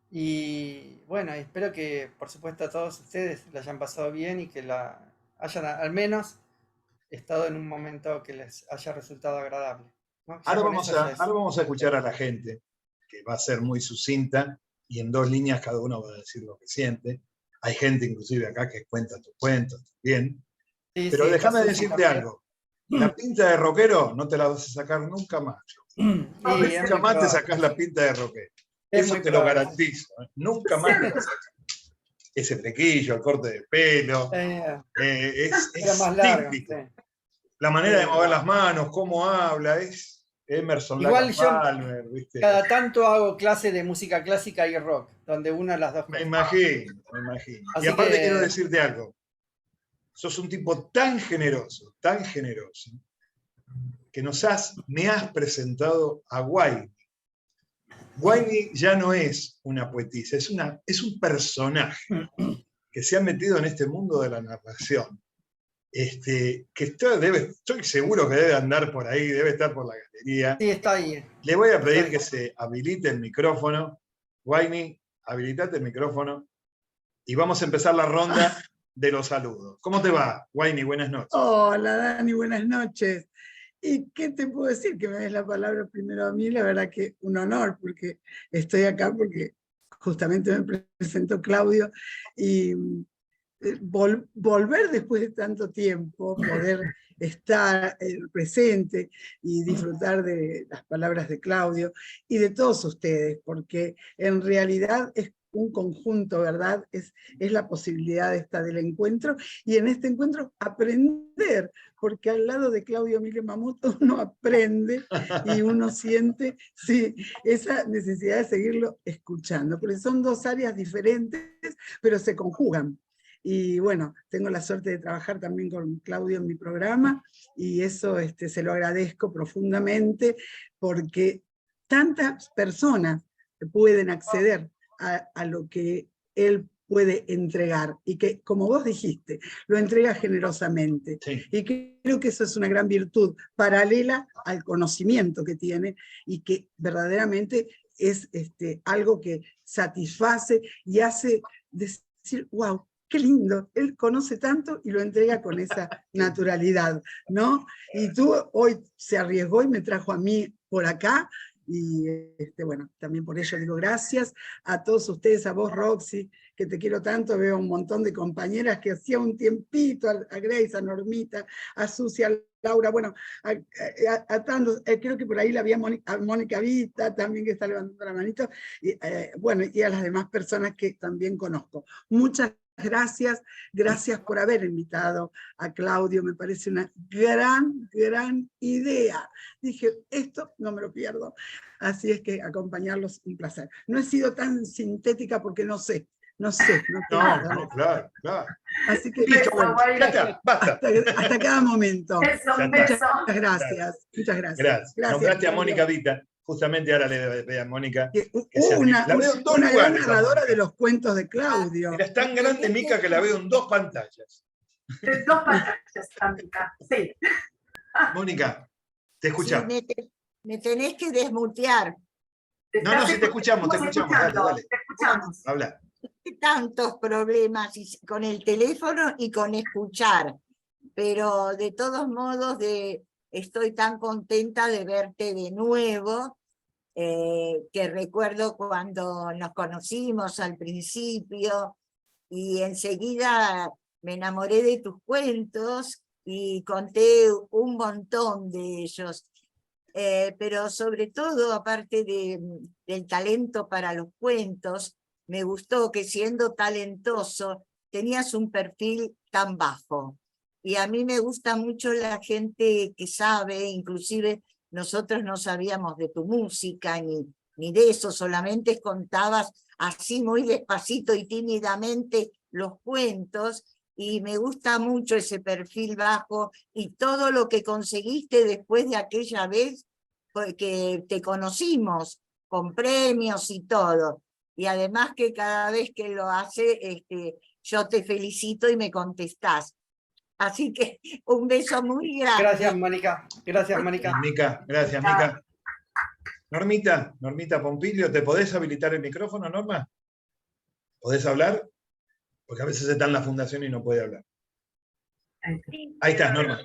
Y bueno, espero que por supuesto a todos ustedes la hayan pasado bien y que la hayan al menos estado en un momento que les haya resultado agradable, ¿no? Ahora vamos a escuchar a la gente, que va a ser muy sucinta y en 2 líneas cada uno va a decir lo que siente. Hay gente inclusive acá que cuenta tus cuentos también. Sí, Pero sí, déjame decirte algo. La pinta de rockero no te la vas a sacar nunca más. Nunca más te sacás la pinta de rockero. Eso te lo garantizo. Nunca más te la sacas. Ese flequillo, el corte de pelo. Es más largo, típico. sí. La manera de mover las manos, cómo habla, es Emerson Igual Lake yo Palmer, ¿viste? cada tanto hago clase de música clásica y rock, donde una de las dos Me cosas. imagino, me imagino. Así Y aparte que quiero decirte algo. Sos un tipo tan generoso, que me has presentado a Guay. Guay ya no es una poetisa, es un personaje que se ha metido en este mundo de la narración. Que estoy seguro que debe andar por ahí, debe estar por la galería. sí, está ahí. Le voy a pedir que se habilite el micrófono. Guayni, habilitate el micrófono y vamos a empezar la ronda de los saludos. ¿Cómo te va, Guayni? Buenas noches. Hola, Dani, buenas noches. ¿Y qué te puedo decir? Que me des la palabra primero a mí, la verdad que un honor, porque estoy acá porque justamente me presentó Claudio y volver después de tanto tiempo, poder estar presente y disfrutar de las palabras de Claudio y de todos ustedes, porque en realidad es un conjunto, ¿verdad? Es la posibilidad del encuentro, y en este encuentro aprender, porque al lado de Claudio Emilio Mamuto uno aprende y uno siente, sí, esa necesidad de seguirlo escuchando, porque son 2 áreas diferentes, pero se conjugan. y bueno, tengo la suerte de trabajar también con Claudio en mi programa, y eso se lo agradezco profundamente, porque tantas personas pueden acceder a lo que él puede entregar, y que, como vos dijiste, lo entrega generosamente. Sí. Y creo que eso es una gran virtud, paralela al conocimiento que tiene, y que verdaderamente es algo que satisface y hace decir, wow, qué lindo, él conoce tanto y lo entrega con esa naturalidad, ¿no? Y tú hoy se arriesgó y me trajo a mí por acá, y bueno, también por ello digo gracias a todos ustedes, a vos, Roxy, que te quiero tanto. Veo un montón de compañeras que hacía un tiempito, a Grace, a Normita, a Susi, a Laura, bueno, a tantos, creo que por ahí la vi a Mónica Vita también, que está levantando la manito, y, bueno, y a las demás personas que también conozco. Muchas gracias, gracias por haber invitado a Claudio, me parece una gran, gran idea. Dije, esto no me lo pierdo. Así es que acompañarlos, un placer. No he sido tan sintética porque no sé. No No, claro. Así que Listo, bueno, ya está, basta. Hasta cada momento. Un beso. Muchas gracias. Muchas gracias. Gracias. Nombraste a Mónica Vita. Justamente ahora le voy a Mónica. La veo en dos una gran narradora de los cuentos de Claudio. Mira, es tan grande, Mica, que la veo en 2 pantallas. En 2 pantallas, Mica. Sí. Mónica, te escuchamos. Sí, me tenés que desmutear. No, si te escuchamos, dale. Te escuchamos. Habla. Tantos problemas con el teléfono y con escuchar, pero de todos modos estoy tan contenta de verte de nuevo, que recuerdo cuando nos conocimos al principio, y enseguida me enamoré de tus cuentos y conté un montón de ellos. Pero sobre todo, aparte del talento para los cuentos, me gustó que siendo talentoso tenías un perfil tan bajo. Y a mí me gusta mucho la gente que sabe, inclusive nosotros no sabíamos de tu música ni de eso, solamente contabas así muy despacito y tímidamente los cuentos, y me gusta mucho ese perfil bajo y todo lo que conseguiste después de aquella vez que te conocimos, con premios y todo. Y además que cada vez que lo hace, yo te felicito y me contestás. Así que un beso muy grande. Gracias, Mónica. Gracias, Mónica. Gracias, Mica. Normita Pompilio, ¿te podés habilitar el micrófono, Norma? ¿Podés hablar? Porque a veces está en la fundación y no puede hablar. Ahí estás, Norma. A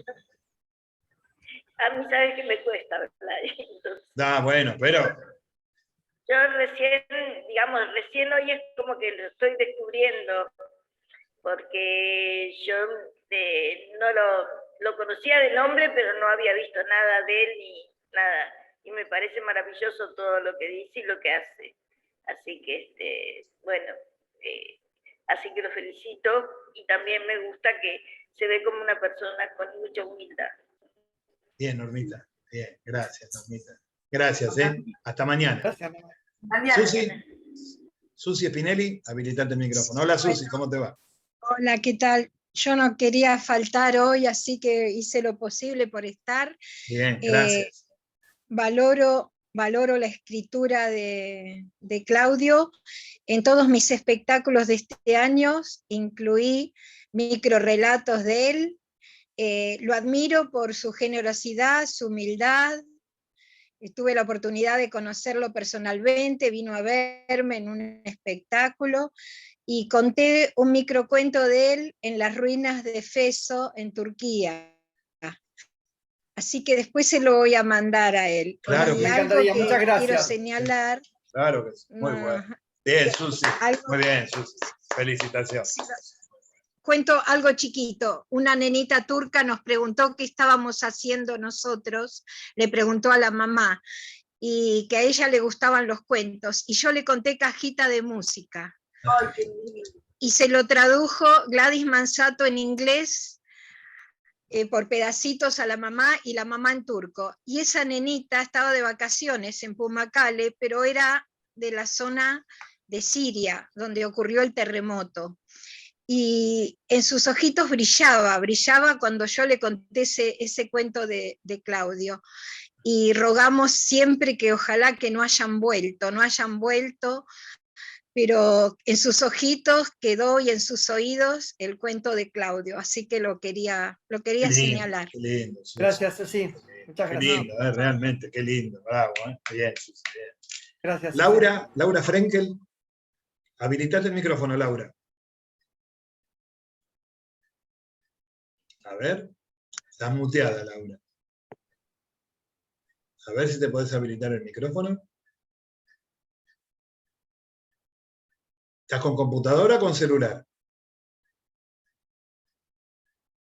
mí sabes que me cuesta hablar. Entonces, Bueno, pero... Yo recién hoy es como que lo estoy descubriendo, porque yo no lo conocía de nombre, pero no había visto nada de él ni nada. Y me parece maravilloso todo lo que dice y lo que hace. Así que, así que lo felicito, y también me gusta que se ve como una persona con mucha humildad. Bien, Normita. Bien, gracias, Normita. Gracias, Hasta mañana. Gracias. Mañana. Susi Spinelli, habilitate el micrófono. Hola, Susi, ¿cómo te va? Hola, ¿qué tal? Yo no quería faltar hoy, así que hice lo posible por estar. Bien, gracias. Valoro la escritura de Claudio. En todos mis espectáculos de este año incluí microrrelatos de él. Lo admiro por su generosidad, su humildad. Tuve la oportunidad de conocerlo personalmente, vino a verme en un espectáculo y conté un microcuento de él en las ruinas de Efeso, en Turquía. Así que después se lo voy a mandar a él. Claro, y me encantaría. algo que Muchas gracias. quiero señalar. Claro que sí, muy bueno. Bien, Susi. Muy bien, Susi. Felicitaciones. Cuento algo chiquito. Una nenita turca nos preguntó qué estábamos haciendo nosotros, le preguntó a la mamá, y que a ella le gustaban los cuentos, y yo le conté Cajita de Música. Ay, qué lindo. Y se lo tradujo Gladys Mansato en inglés, por pedacitos a la mamá, y la mamá en turco. Y esa nenita estaba de vacaciones en Pumacale, pero era de la zona de Siria, donde ocurrió el terremoto. y en sus ojitos brillaba cuando yo le conté ese cuento de Claudio. Y rogamos siempre que ojalá que no hayan vuelto, pero en sus ojitos quedó y en sus oídos el cuento de Claudio, así que lo quería Qué lindo, señalar. qué lindo, Susi. Gracias, Susi. Muchas Qué gracias. lindo, realmente, qué lindo, bravo, bien, Susi, bien. Gracias. Laura Frenkel, habilitate el micrófono, Laura. A ver, estás muteada, Laura. A ver si te podés habilitar el micrófono. ¿Estás con computadora o con celular?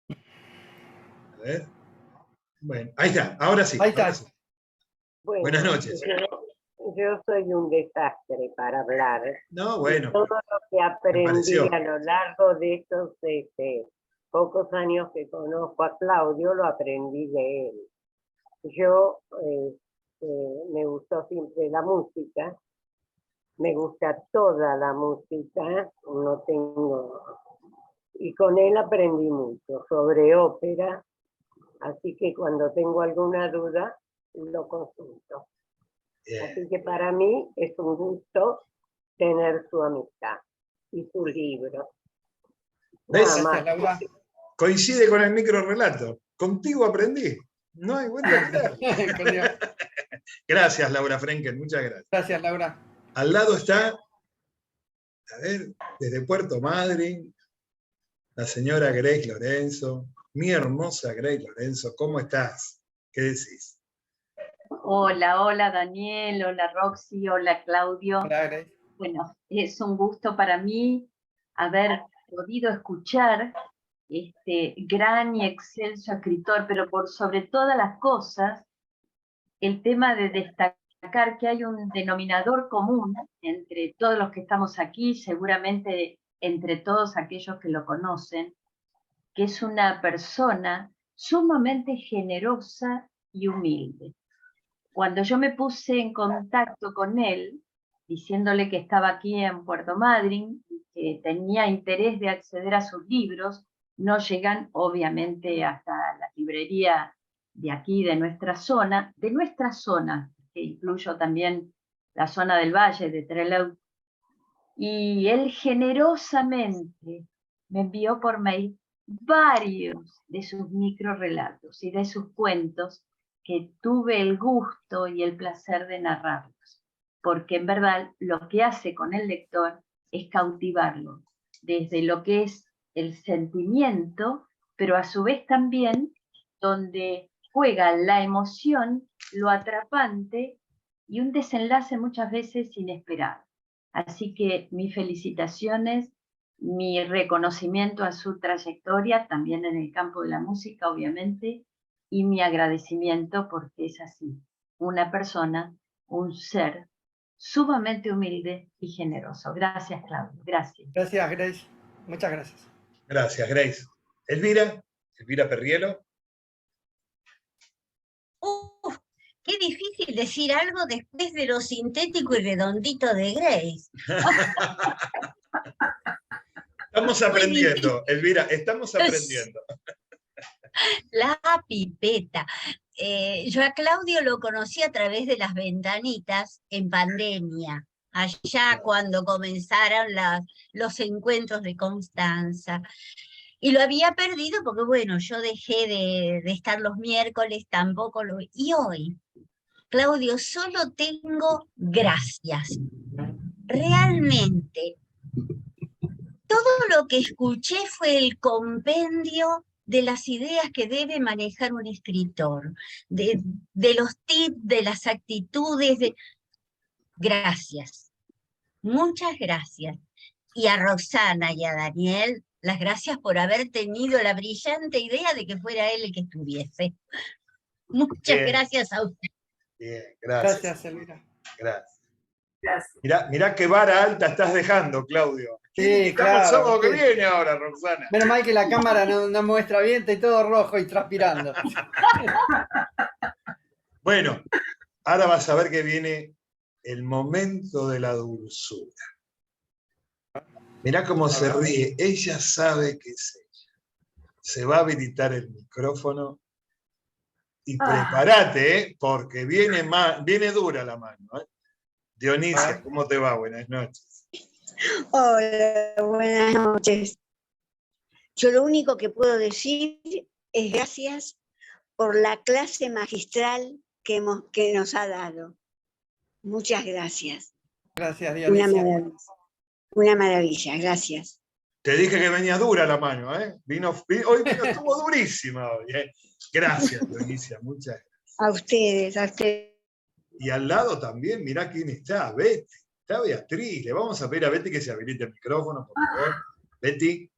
A ver. Bueno, ahí está, ahora sí. Ahí está. Ahora sí. Bueno, Buenas noches. yo soy un desastre para hablar. No, bueno. Todo lo que aprendí a lo largo de estos pocos años que conozco a Claudio, lo aprendí de él. Yo me gustó siempre la música, me gusta toda la música, no tengo... Y con él aprendí mucho sobre ópera, así que cuando tengo alguna duda, lo consulto. Bien. Así que para mí es un gusto tener su amistad y sus libros. ¿Ves? Nada más. Laura. Coincide con el microrrelato. Contigo aprendí. No hay vuelta que dar. Gracias, Laura Frenkel, muchas gracias. Gracias, Laura. Al lado está, a ver, desde Puerto Madryn, la señora Grace Lorenzo, mi hermosa Grace Lorenzo. ¿Cómo estás? ¿Qué decís? Hola, hola Daniel, hola Roxy, hola Claudio. Hola, Grace. Bueno, es un gusto para mí haber podido escuchar este gran y excelso escritor, pero por sobre todas las cosas, el tema de destacar que hay un denominador común entre todos los que estamos aquí, seguramente entre todos aquellos que lo conocen, que es una persona sumamente generosa y humilde. Cuando yo me puse en contacto con él, diciéndole que estaba aquí en Puerto Madryn, que tenía interés de acceder a sus libros, no llegan obviamente hasta la librería de aquí, de nuestra zona, que incluyo también la zona del Valle de Trelew. Y él generosamente me envió por mail varios de sus microrelatos y de sus cuentos que tuve el gusto y el placer de narrarlos, porque en verdad lo que hace con el lector es cautivarlo, desde lo que es el sentimiento, pero a su vez también donde juega la emoción, lo atrapante y un desenlace muchas veces inesperado. Así que mis felicitaciones, mi reconocimiento a su trayectoria, también en el campo de la música, obviamente, y mi agradecimiento porque es así, una persona, un ser sumamente humilde y generoso. Gracias, Claudio. Gracias. Gracias, Grace. Muchas gracias. Gracias, Grace. Elvira Perrielo. Qué difícil decir algo después de lo sintético y redondito de Grace. Estamos aprendiendo, Elvira, estamos aprendiendo. La pipeta. Yo a Claudio lo conocí a través de las ventanitas en pandemia, allá cuando comenzaron los encuentros de Constanza. Y lo había perdido porque, bueno, yo dejé de estar los miércoles, tampoco lo... Y hoy, Claudio, solo tengo gracias. Realmente, todo lo que escuché fue el compendio de las ideas que debe manejar un escritor, de los tips, de las actitudes. Gracias. Muchas gracias. Y a Roxana y a Daniel, las gracias por haber tenido la brillante idea de que fuera él el que estuviese. Muchas gracias a usted. Bien, gracias. Gracias, Elvira. Gracias. Mirá qué vara alta estás dejando, Claudio. Sí, claro. Sábado que viene ahora, Roxana. Menos mal que la cámara no muestra bien, estoy todo rojo y transpirando. Bueno, ahora vas a ver que viene el momento de la dulzura. Mirá cómo se ríe. Ella sabe que es ella. Se va a habilitar el micrófono. Y prepárate, porque viene dura la mano. Dionisia, ¿cómo te va? Buenas noches. Hola, buenas noches. Yo lo único que puedo decir es gracias por la clase magistral que nos ha dado. Muchas gracias. Gracias, Dionisia. Una maravilla, gracias. Te dije que venía dura la mano, ¿eh? Hoy estuvo durísima hoy, ¿eh? Gracias, Dionisia, muchas gracias. A ustedes. Y al lado también, mirá quién está, Betty. Está Beatriz. Le vamos a pedir a Betty que se habilite el micrófono, por favor. Betty.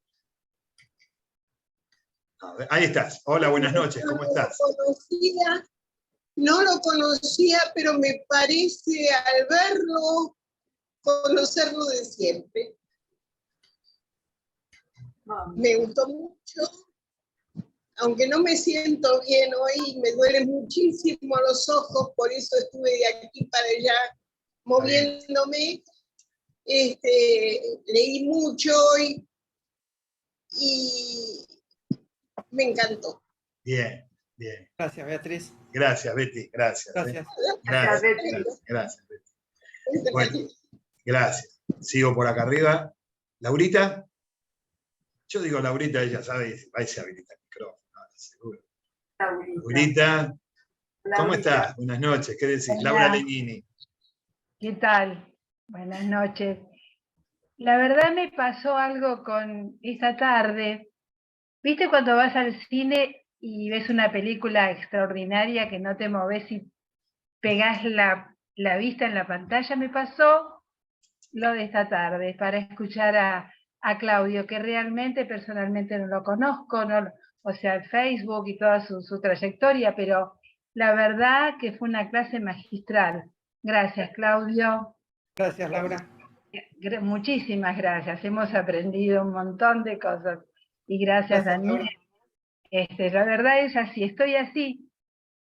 A ver, ahí estás. Hola, buenas noches, ¿cómo estás? No lo conocía, pero me parece al verlo, conocerlo de siempre. Me gustó mucho, aunque no me siento bien hoy, me duelen muchísimo los ojos, por eso estuve de aquí para allá moviéndome. Leí mucho hoy y me encantó. Bien, bien. Gracias, Beatriz. Gracias, Betty, gracias. Gracias. Gracias, Betty. Bueno, gracias. Sigo por acá arriba. Laurita. Yo digo Laurita, ella sabe, ahí se habilita el micrófono, seguro. Laurita, ¿cómo estás? Buenas noches, ¿qué decís? Hola. Laura Legnini. ¿Qué tal? Buenas noches. La verdad me pasó algo con esta tarde. ¿Viste cuando vas al cine y ves una película extraordinaria que no te moves y pegás la vista en la pantalla? Me pasó lo de esta tarde para escuchar a Claudio, que realmente personalmente no lo conozco, o sea, el Facebook y toda su trayectoria, pero la verdad que fue una clase magistral. Gracias, Claudio. Gracias, Laura. Muchísimas gracias. Hemos aprendido un montón de cosas. Y gracias, Daniel. La verdad es así, estoy así,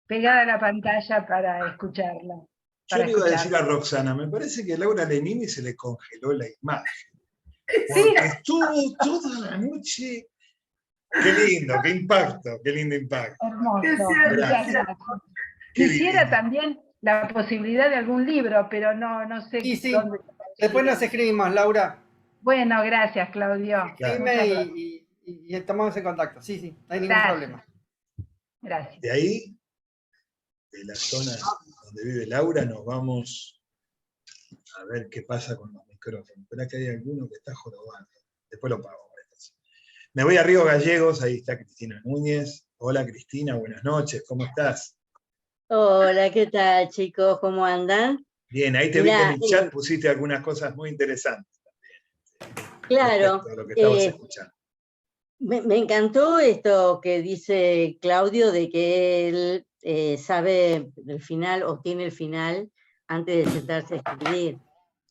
pegada a la pantalla para escucharla. Yo le iba a decir a Roxana, me parece que a Laura Legnini se le congeló la imagen. Sí. Porque estuvo toda la noche. Qué lindo, qué lindo impacto. Hermoso. Gracias. Quisiera también la posibilidad de algún libro, pero no sé dónde. Después nos escribimos, Laura. Bueno, gracias, Claudio. Escribime y estamos en contacto. Sí, no hay ningún problema. Gracias. De ahí, de la zona donde vive Laura, nos vamos a ver qué pasa con los micrófonos. Espera que hay alguno que está jorobando. Después lo pago. Me voy a Río Gallegos, ahí está Cristina Núñez. Hola Cristina, buenas noches, ¿cómo estás? Hola, ¿qué tal, chicos? ¿Cómo andan? Bien, ahí te vi que en el chat pusiste algunas cosas muy interesantes también. Claro. Respecto a lo que estabas escuchando. Me encantó esto que dice Claudio de que él sabe el final o tiene el final antes de sentarse a escribir.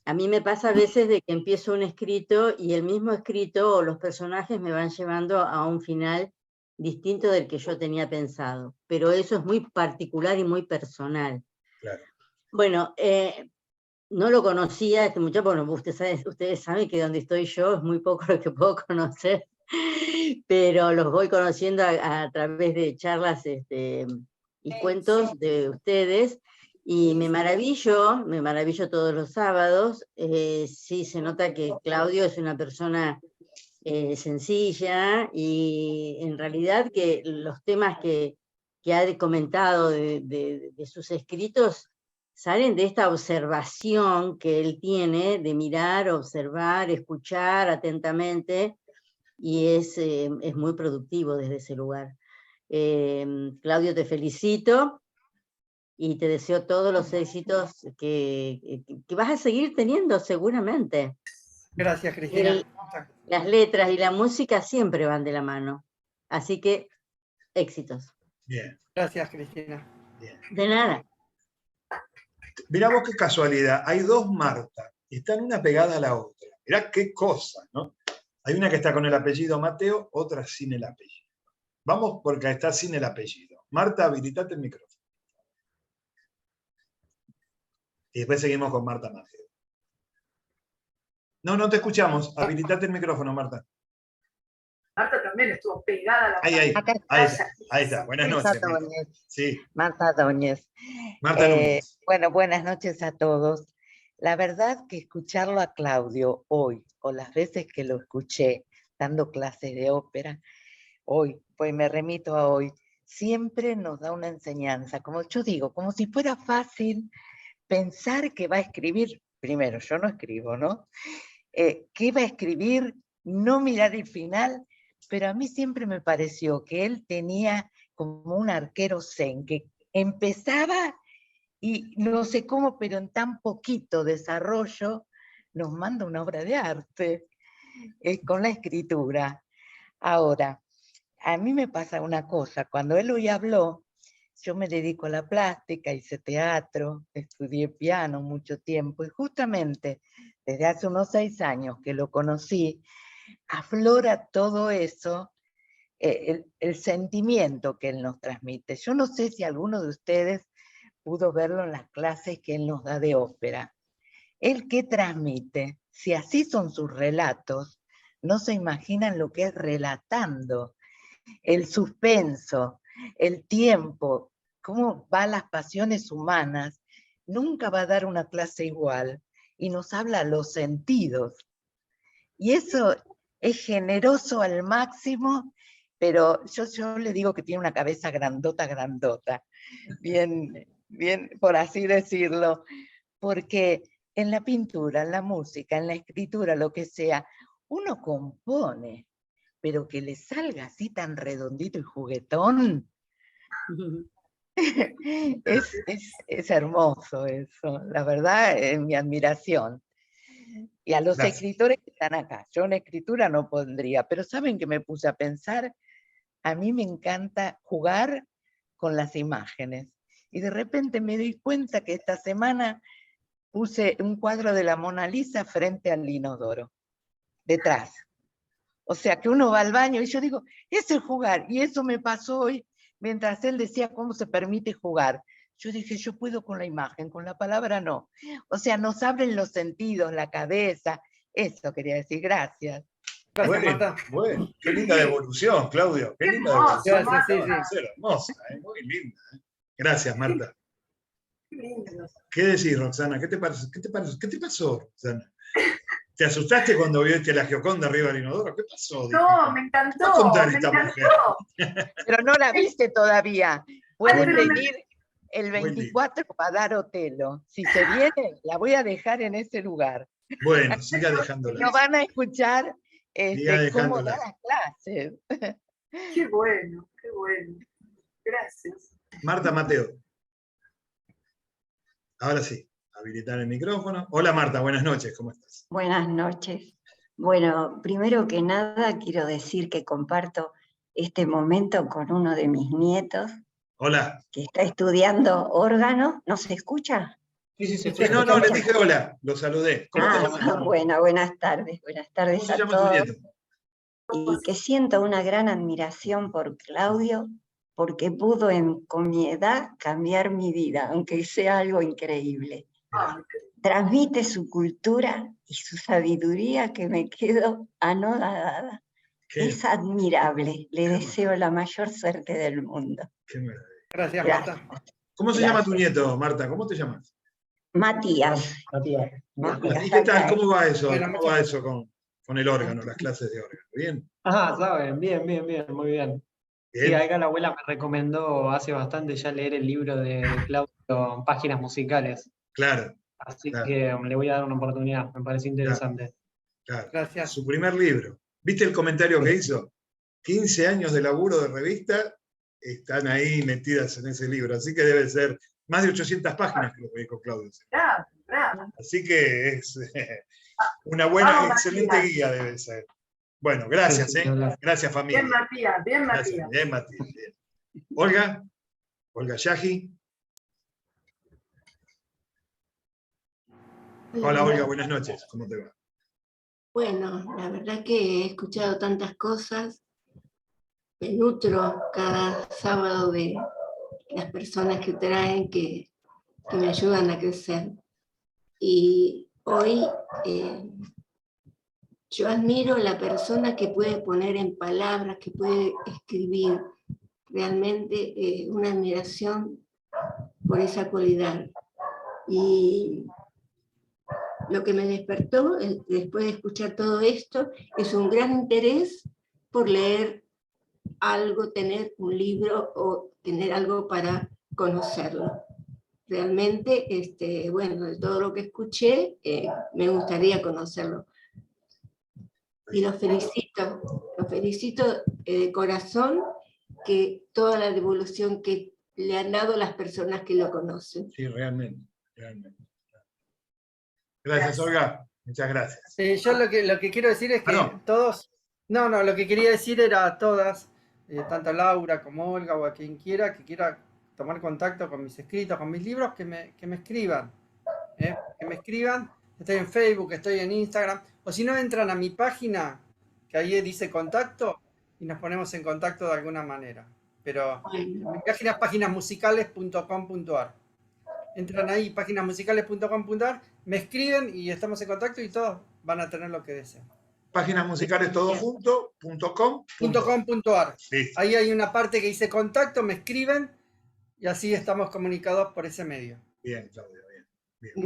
A mí me pasa a veces de que empiezo un escrito y el mismo escrito o los personajes me van llevando a un final distinto del que yo tenía pensado. Pero eso es muy particular y muy personal. Claro. Bueno, no lo conocía este muchacho, bueno, ustedes saben que donde estoy yo es muy poco lo que puedo conocer, pero los voy conociendo a través de charlas y cuentos de ustedes. Y me maravillo todos los sábados. Sí, se nota que Claudio es una persona sencilla y en realidad que los temas que ha comentado de sus escritos salen de esta observación que él tiene de mirar, observar, escuchar atentamente y es muy productivo desde ese lugar. Claudio, te felicito. Y te deseo todos los éxitos que vas a seguir teniendo seguramente. Gracias, Cristina. Las letras y la música siempre van de la mano. Así que, éxitos. Bien. Gracias, Cristina. Bien. De nada. Mirá vos qué casualidad, hay dos Marta, y están una pegada a la otra. Mirá qué cosa, ¿no? Hay una que está con el apellido Mateo, otra sin el apellido. Vamos porque está sin el apellido. Marta, habilitate el micrófono. Y después seguimos con Marta Mateo. No, no te escuchamos. Habilitate el micrófono, Marta. Marta también estuvo pegada a la Ahí pantalla. está. Buenas noches. Marta Doñez. Sí. Marta Doñez. Marta Núñez. Bueno, buenas noches a todos. La verdad que escucharlo a Claudio hoy, o las veces que lo escuché dando clases de ópera, hoy, pues me remito a hoy, siempre nos da una enseñanza, como yo digo, como si fuera fácil pensar que va a escribir, primero, yo no escribo, ¿no? Que va a escribir, no mirar el final, pero a mí siempre me pareció que él tenía como un arquero zen, que empezaba y no sé cómo, pero en tan poquito desarrollo nos manda una obra de arte con la escritura. Ahora, a mí me pasa una cosa, cuando él hoy habló, yo me dedico a la plástica, hice teatro, estudié piano mucho tiempo, y justamente desde hace unos 6 años que lo conocí, aflora todo eso, el sentimiento que él nos transmite. Yo no sé si alguno de ustedes pudo verlo en las clases que él nos da de ópera. ¿Él qué transmite? Si así son sus relatos, no se imaginan lo que es relatando. El suspenso, el tiempo, cómo van las pasiones humanas, nunca va a dar una clase igual, y nos habla a los sentidos. Y eso es generoso al máximo, pero yo le digo que tiene una cabeza grandota, grandota, bien, por así decirlo, porque en la pintura, en la música, en la escritura, lo que sea, uno compone, pero que le salga así tan redondito y juguetón, es hermoso eso, la verdad, es mi admiración. Y a los escritores que están acá, yo en escritura no pondría, pero ¿saben qué me puse a pensar? A mí me encanta jugar con las imágenes. Y de repente me di cuenta que esta semana puse un cuadro de la Mona Lisa frente al inodoro, detrás. O sea, que uno va al baño y yo digo, eso es jugar. Y eso me pasó hoy, mientras él decía cómo se permite jugar. Yo dije, yo puedo con la imagen, con la palabra no. O sea, nos abren los sentidos, la cabeza. Eso quería decir, gracias. Gracias, Marta. Bueno, qué linda devolución, Claudio. Qué linda devolución. Gracias, sí. Hermosa, muy linda. Gracias, Marta. ¿Qué decís, Roxana? ¿Qué te pasó, Roxana? ¿Te asustaste cuando viste a la Gioconda arriba del inodoro? ¿Qué pasó? No, me encantó. ¿Qué va a contar esta mujer? Pero no la viste todavía. Pueden venir el 24 para dar Otelo. Si se viene, la voy a dejar en ese lugar. Bueno, siga dejándola. No van a escuchar cómo da las clases. Qué bueno, qué bueno. Gracias. Marta Mateo. Ahora sí, habilitar el micrófono. Hola Marta, buenas noches, ¿cómo estás? Buenas noches. Bueno, primero que nada quiero decir que comparto este momento con uno de mis nietos. Hola. Que está estudiando órgano. ¿No se escucha? Sí, no, le dije hola, lo saludé. ¿Cómo te llamas? Bueno, buenas tardes ¿Cómo se llama todos. tu nieto? Y que siento una gran admiración por Claudio, porque pudo con mi edad cambiar mi vida, aunque sea algo increíble. Transmite su cultura y su sabiduría que me quedo anodada. Es admirable. Le deseo la mayor suerte del mundo. Qué maravilla. Gracias, Marta. ¿Cómo se llama tu nieto, Marta? ¿Cómo te llamas? Matías. ¿Y qué tal? ¿Cómo va eso? ¿Cómo va eso con el órgano, las clases de órgano? ¿Bien? Ajá, saben, bien, muy bien. Sí, acá la abuela me recomendó hace bastante ya leer el libro de Claudio, Páginas Musicales. Claro. Así que le voy a dar una oportunidad, me parece interesante. Claro. Gracias. Su primer libro. ¿Viste el comentario que hizo? 15 años de laburo de revista están ahí metidas en ese libro, así que debe ser más de 800 páginas que lo que dijo Claudio. Bravo. Así que es una buena, excelente guía debe ser. Bueno, gracias, gracias familia. Bien Matías, bien Matías. Bien Matías, bien. Olga Yaji. Hola Olga, buenas noches, ¿cómo te va? Bueno, la verdad que he escuchado tantas cosas, me nutro cada sábado de las personas que traen que me ayudan a crecer. Y hoy Yo admiro a la persona que puede poner en palabras, que puede escribir. Realmente una admiración por esa cualidad. Y lo que me despertó, después de escuchar todo esto, es un gran interés por leer algo, tener un libro o tener algo para conocerlo. Realmente, bueno, de todo lo que escuché, me gustaría conocerlo. Y los felicito de corazón que toda la devolución que le han dado las personas que lo conocen. Sí, realmente. Gracias, Olga. Muchas gracias. Yo lo que quiero decir es que todos... No, lo que quería decir era a todas, tanto a Laura como a Olga o a quien quiera, que quiera tomar contacto con mis escritos, con mis libros, que me escriban. Que me escriban. Estoy en Facebook, estoy en Instagram. O si no, entran a mi página, que ahí dice contacto, y nos ponemos en contacto de alguna manera. Pero mi página es páginasmusicales.com.ar. Entran ahí, páginasmusicales.com.ar, me escriben y estamos en contacto y todos van a tener lo que desean. Páginasmusicales todo junto, .com.ar. Ahí hay una parte que dice contacto, me escriben y así estamos comunicados por ese medio. Bien, Claudia, bien.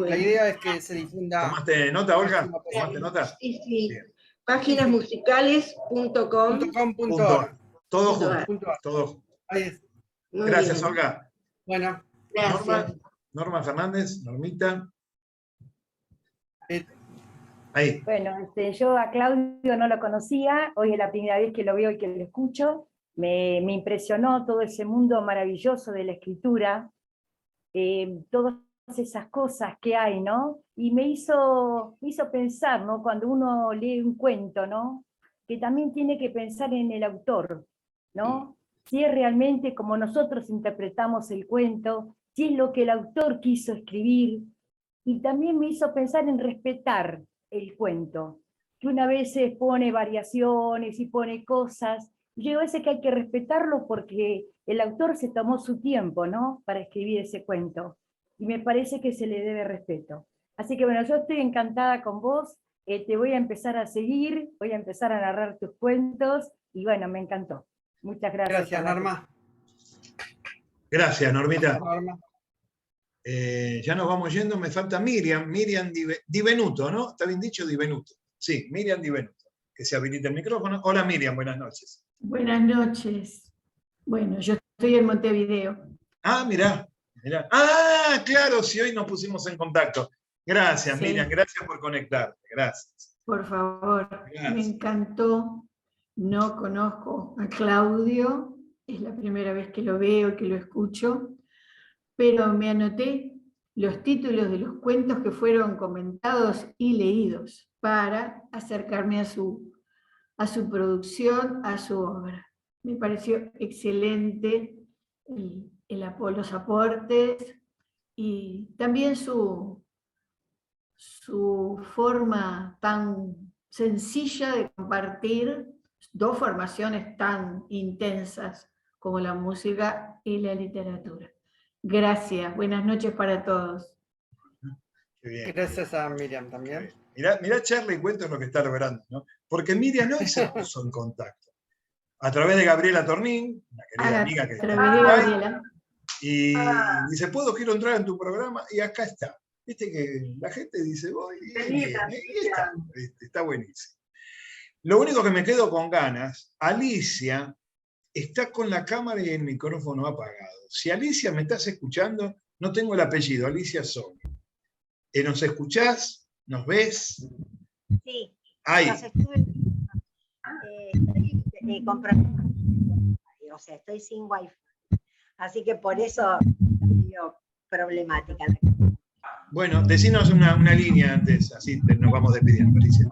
La idea es que se difunda... ¿Tomaste nota, Olga? ¿Tomaste nota? Sí. Páginasmusicales.com.ar. Todo junto. Ahí es. Gracias, Olga. Bueno. Gracias. Norma Fernández, Normita. Ahí. Bueno, yo a Claudio no lo conocía, hoy es la primera vez que lo veo y que lo escucho. Me impresionó todo ese mundo maravilloso de la escritura, todas esas cosas que hay, ¿no? Y me hizo pensar, ¿no? Cuando uno lee un cuento, ¿no? Que también tiene que pensar en el autor, ¿no? Si es realmente como nosotros interpretamos el cuento, si es lo que el autor quiso escribir. Y también me hizo pensar en respetar el cuento, que una vez pone variaciones y pone cosas, y yo digo a veces que hay que respetarlo porque el autor se tomó su tiempo, ¿no? Para escribir ese cuento, y me parece que se le debe respeto. Así que bueno, yo estoy encantada con vos, te voy a empezar a seguir, voy a empezar a narrar tus cuentos, y bueno, me encantó. Muchas gracias. Gracias, Norma. Gracias, Normita. Ya nos vamos yendo, me falta Miriam Di Venuto, ¿no? ¿Está bien dicho? Di Venuto. Sí, Miriam Di Venuto, que se habilite el micrófono. Hola Miriam, buenas noches. Buenas noches. Bueno, yo estoy en Montevideo. Ah, mirá. Ah, claro, si hoy nos pusimos en contacto. Gracias, sí. Miriam, gracias por conectarte, gracias. Por favor, gracias. Me encantó. No conozco a Claudio, es la primera vez que lo veo, que lo escucho, pero me anoté los títulos de los cuentos que fueron comentados y leídos para acercarme a su producción, a su obra. Me pareció excelente los aportes y también su forma tan sencilla de compartir dos formaciones tan intensas como la música y la literatura. Gracias, buenas noches para todos. Qué bien. Gracias a Miriam también. Mirá Charlie Cuentos lo que está logrando, ¿no? Porque Miriam hoy se puso en contacto. A través de Gabriela Tornín, una querida amiga que está en Uruguay, y dice, quiero entrar en tu programa, y acá está. Viste que la gente dice, voy, y está buenísimo. Lo único que me quedo con ganas, Alicia está con la cámara y el micrófono apagado. Si Alicia me estás escuchando, no tengo el apellido, Alicia Solo. ¿Nos escuchás? ¿Nos ves? Sí. Ahí. Estoy o sea, estoy sin wifi. Así que por eso es problemática. Bueno, decinos una línea antes, así nos vamos despidiendo, Alicia.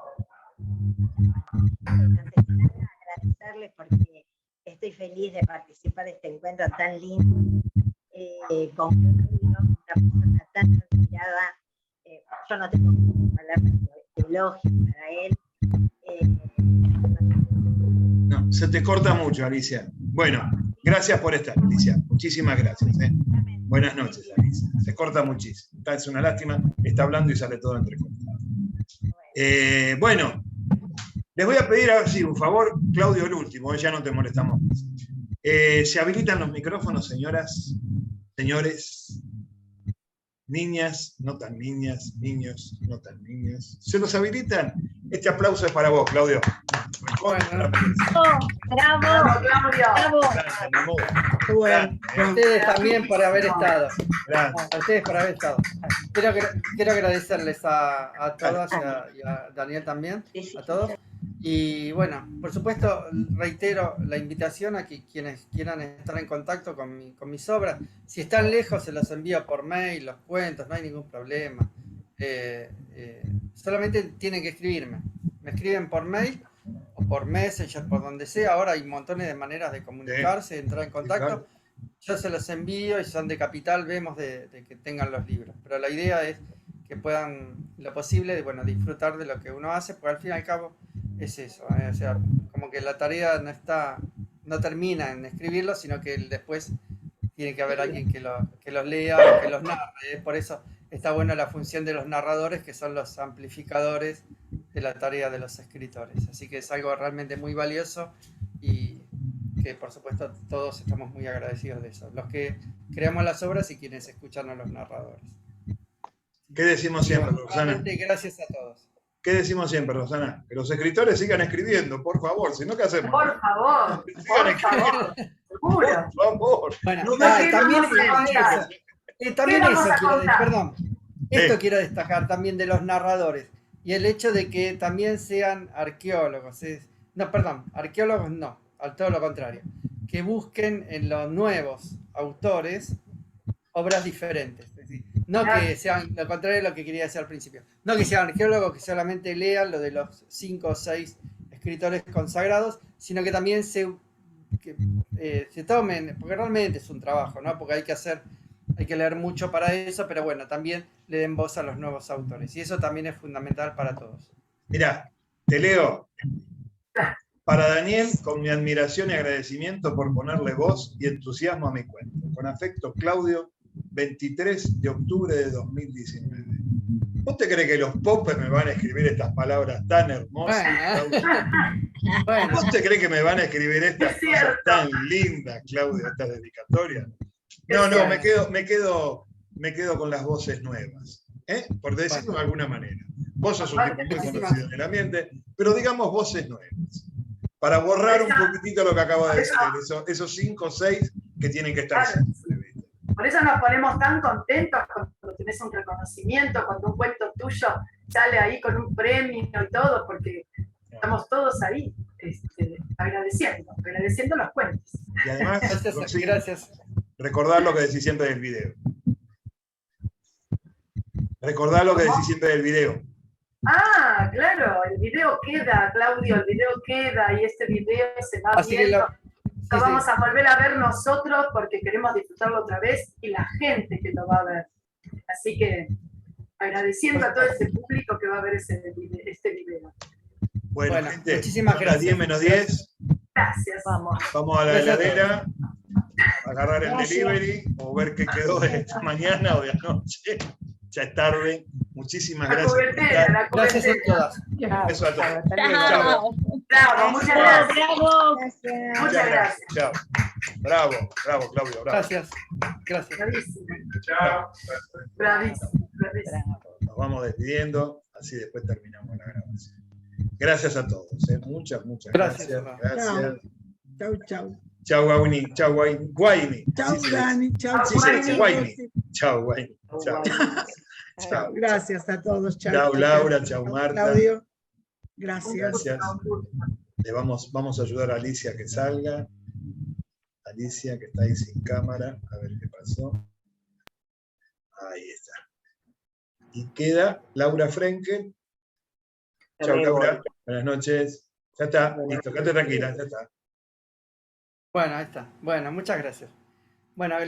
Agradecerles porque estoy feliz de participar de este encuentro tan lindo, con una persona tan admirada. Yo no tengo palabras de elogio para él. No, se te corta mucho, Alicia. Bueno, gracias por estar, Alicia. Muchísimas gracias. Buenas noches, Alicia. Se corta muchísimo. Es una lástima, está hablando y sale todo entrecortado. Bueno, Les voy a pedir, a ver si un favor, Claudio, el último, ya no te molestamos más. ¿Se habilitan los micrófonos, señoras, señores, niñas, no tan niñas, niños, no tan niñas? ¿Se los habilitan? Este aplauso es para vos, Claudio. ¡Bravo! ¡Bravo, ¡Bravo! Bueno, A ustedes también por haber estado. Gracias. A ustedes por haber estado. Quiero agradecerles a todas y a Daniel también, a todos. Y bueno, por supuesto, reitero la invitación a que quienes quieran estar en contacto con mis obras, si están lejos se los envío por mail, los cuentos, no hay ningún problema. Solamente tienen que escribirme. Me escriben por mail o por Messenger, por donde sea. Ahora hay montones de maneras de comunicarse, de entrar en contacto. Yo se los envío y son de Capital, vemos de que tengan los libros. Pero la idea es que puedan, lo posible, bueno, disfrutar de lo que uno hace, porque al fin y al cabo es eso. O sea, como que la tarea no termina en escribirlo, sino que después tiene que haber alguien que los lea, que los narre. Por eso está buena la función de los narradores, que son los amplificadores de la tarea de los escritores. Así que es algo realmente muy valioso y que por supuesto todos estamos muy agradecidos de eso. Los que creamos las obras y quienes escuchan a los narradores. ¿Qué decimos siempre, Roxana? Gracias a todos. ¿Qué decimos siempre, Roxana? Que los escritores sigan escribiendo, por favor, si no, ¿qué hacemos? Por favor, por favor, seguro. Por favor. Bueno, No, también vamos eso a quiero, contar? perdón, esto quiero destacar también de los narradores y el hecho de que también sean arqueólogos. Arqueólogos no, al todo lo contrario, que busquen en los nuevos autores obras diferentes. Es decir, no que sean lo contrario de lo que quería decir al principio, no que sean arqueólogos que solamente lean lo de los 5 o 6 escritores consagrados, sino que también se tomen, porque realmente es un trabajo, ¿no? Porque hay que leer mucho para eso, pero bueno, también le den voz a los nuevos autores, y eso también es fundamental para todos. Mirá, te leo. Para Daniel, con mi admiración y agradecimiento por ponerle voz y entusiasmo a mi cuento. Con afecto, Claudio, 23 de octubre de 2019. ¿Vos te crees que los popes me van a escribir estas palabras tan hermosas? Bueno. ¿Vos te crees que me van a escribir estas cosas tan lindas, Claudio, estas dedicatorias? No, me quedo con las voces nuevas, por decirlo de alguna manera. Vos sos un tipo muy conocido en el ambiente, pero digamos voces nuevas, para borrar un poquitito lo que acabo de decir, esos 5 o 6 que tienen que estar siempre. Por eso nos ponemos tan contentos cuando tenés un reconocimiento, cuando un cuento tuyo sale ahí con un premio y todo, porque estamos todos ahí agradeciendo los cuentos. Y además, gracias. Recordar lo que decís siempre del video. Recordar lo que decís siempre del video. Ah, claro, el video queda, Claudio, el video queda y este video se va viendo. Lo vamos a volver a ver nosotros porque queremos disfrutarlo otra vez y la gente que lo va a ver. Así que agradeciendo a todo ese público que va a ver este video. Bueno, gente, muchísimas son las 10 menos 10. Gracias. Vamos a la heladera, a agarrar el delivery o ver qué quedó de esta mañana o de anoche. Ya es tarde. Muchísimas gracias. Gracias a todas. Eso a todos. Chao. Bravo, muchas gracias. Bravo. Muchas gracias. Chao. Bravo, Claudio. Bravo. Gracias. Bravísimo. Chao. Bravísimo. Nos vamos despidiendo, así después terminamos la grabación. Gracias a todos. Muchas gracias. Gracias. Chau. Chau, Guaini. Chau, Guaini. Chau, Dani. Chau, sí, Guaini. Chau, Guaini. Chau. Chao. Gracias a todos. Chao, Laura. Chao, Marta. Claudio. Gracias. Vamos a ayudar a Alicia que salga. Alicia que está ahí sin cámara. A ver qué pasó. Ahí está. Y queda Laura Frenkel. Chao, Laura. Buenas noches. Ya está. Listo. Quédate tranquila. Ya está. Bueno, ahí está. Bueno, muchas gracias. Bueno,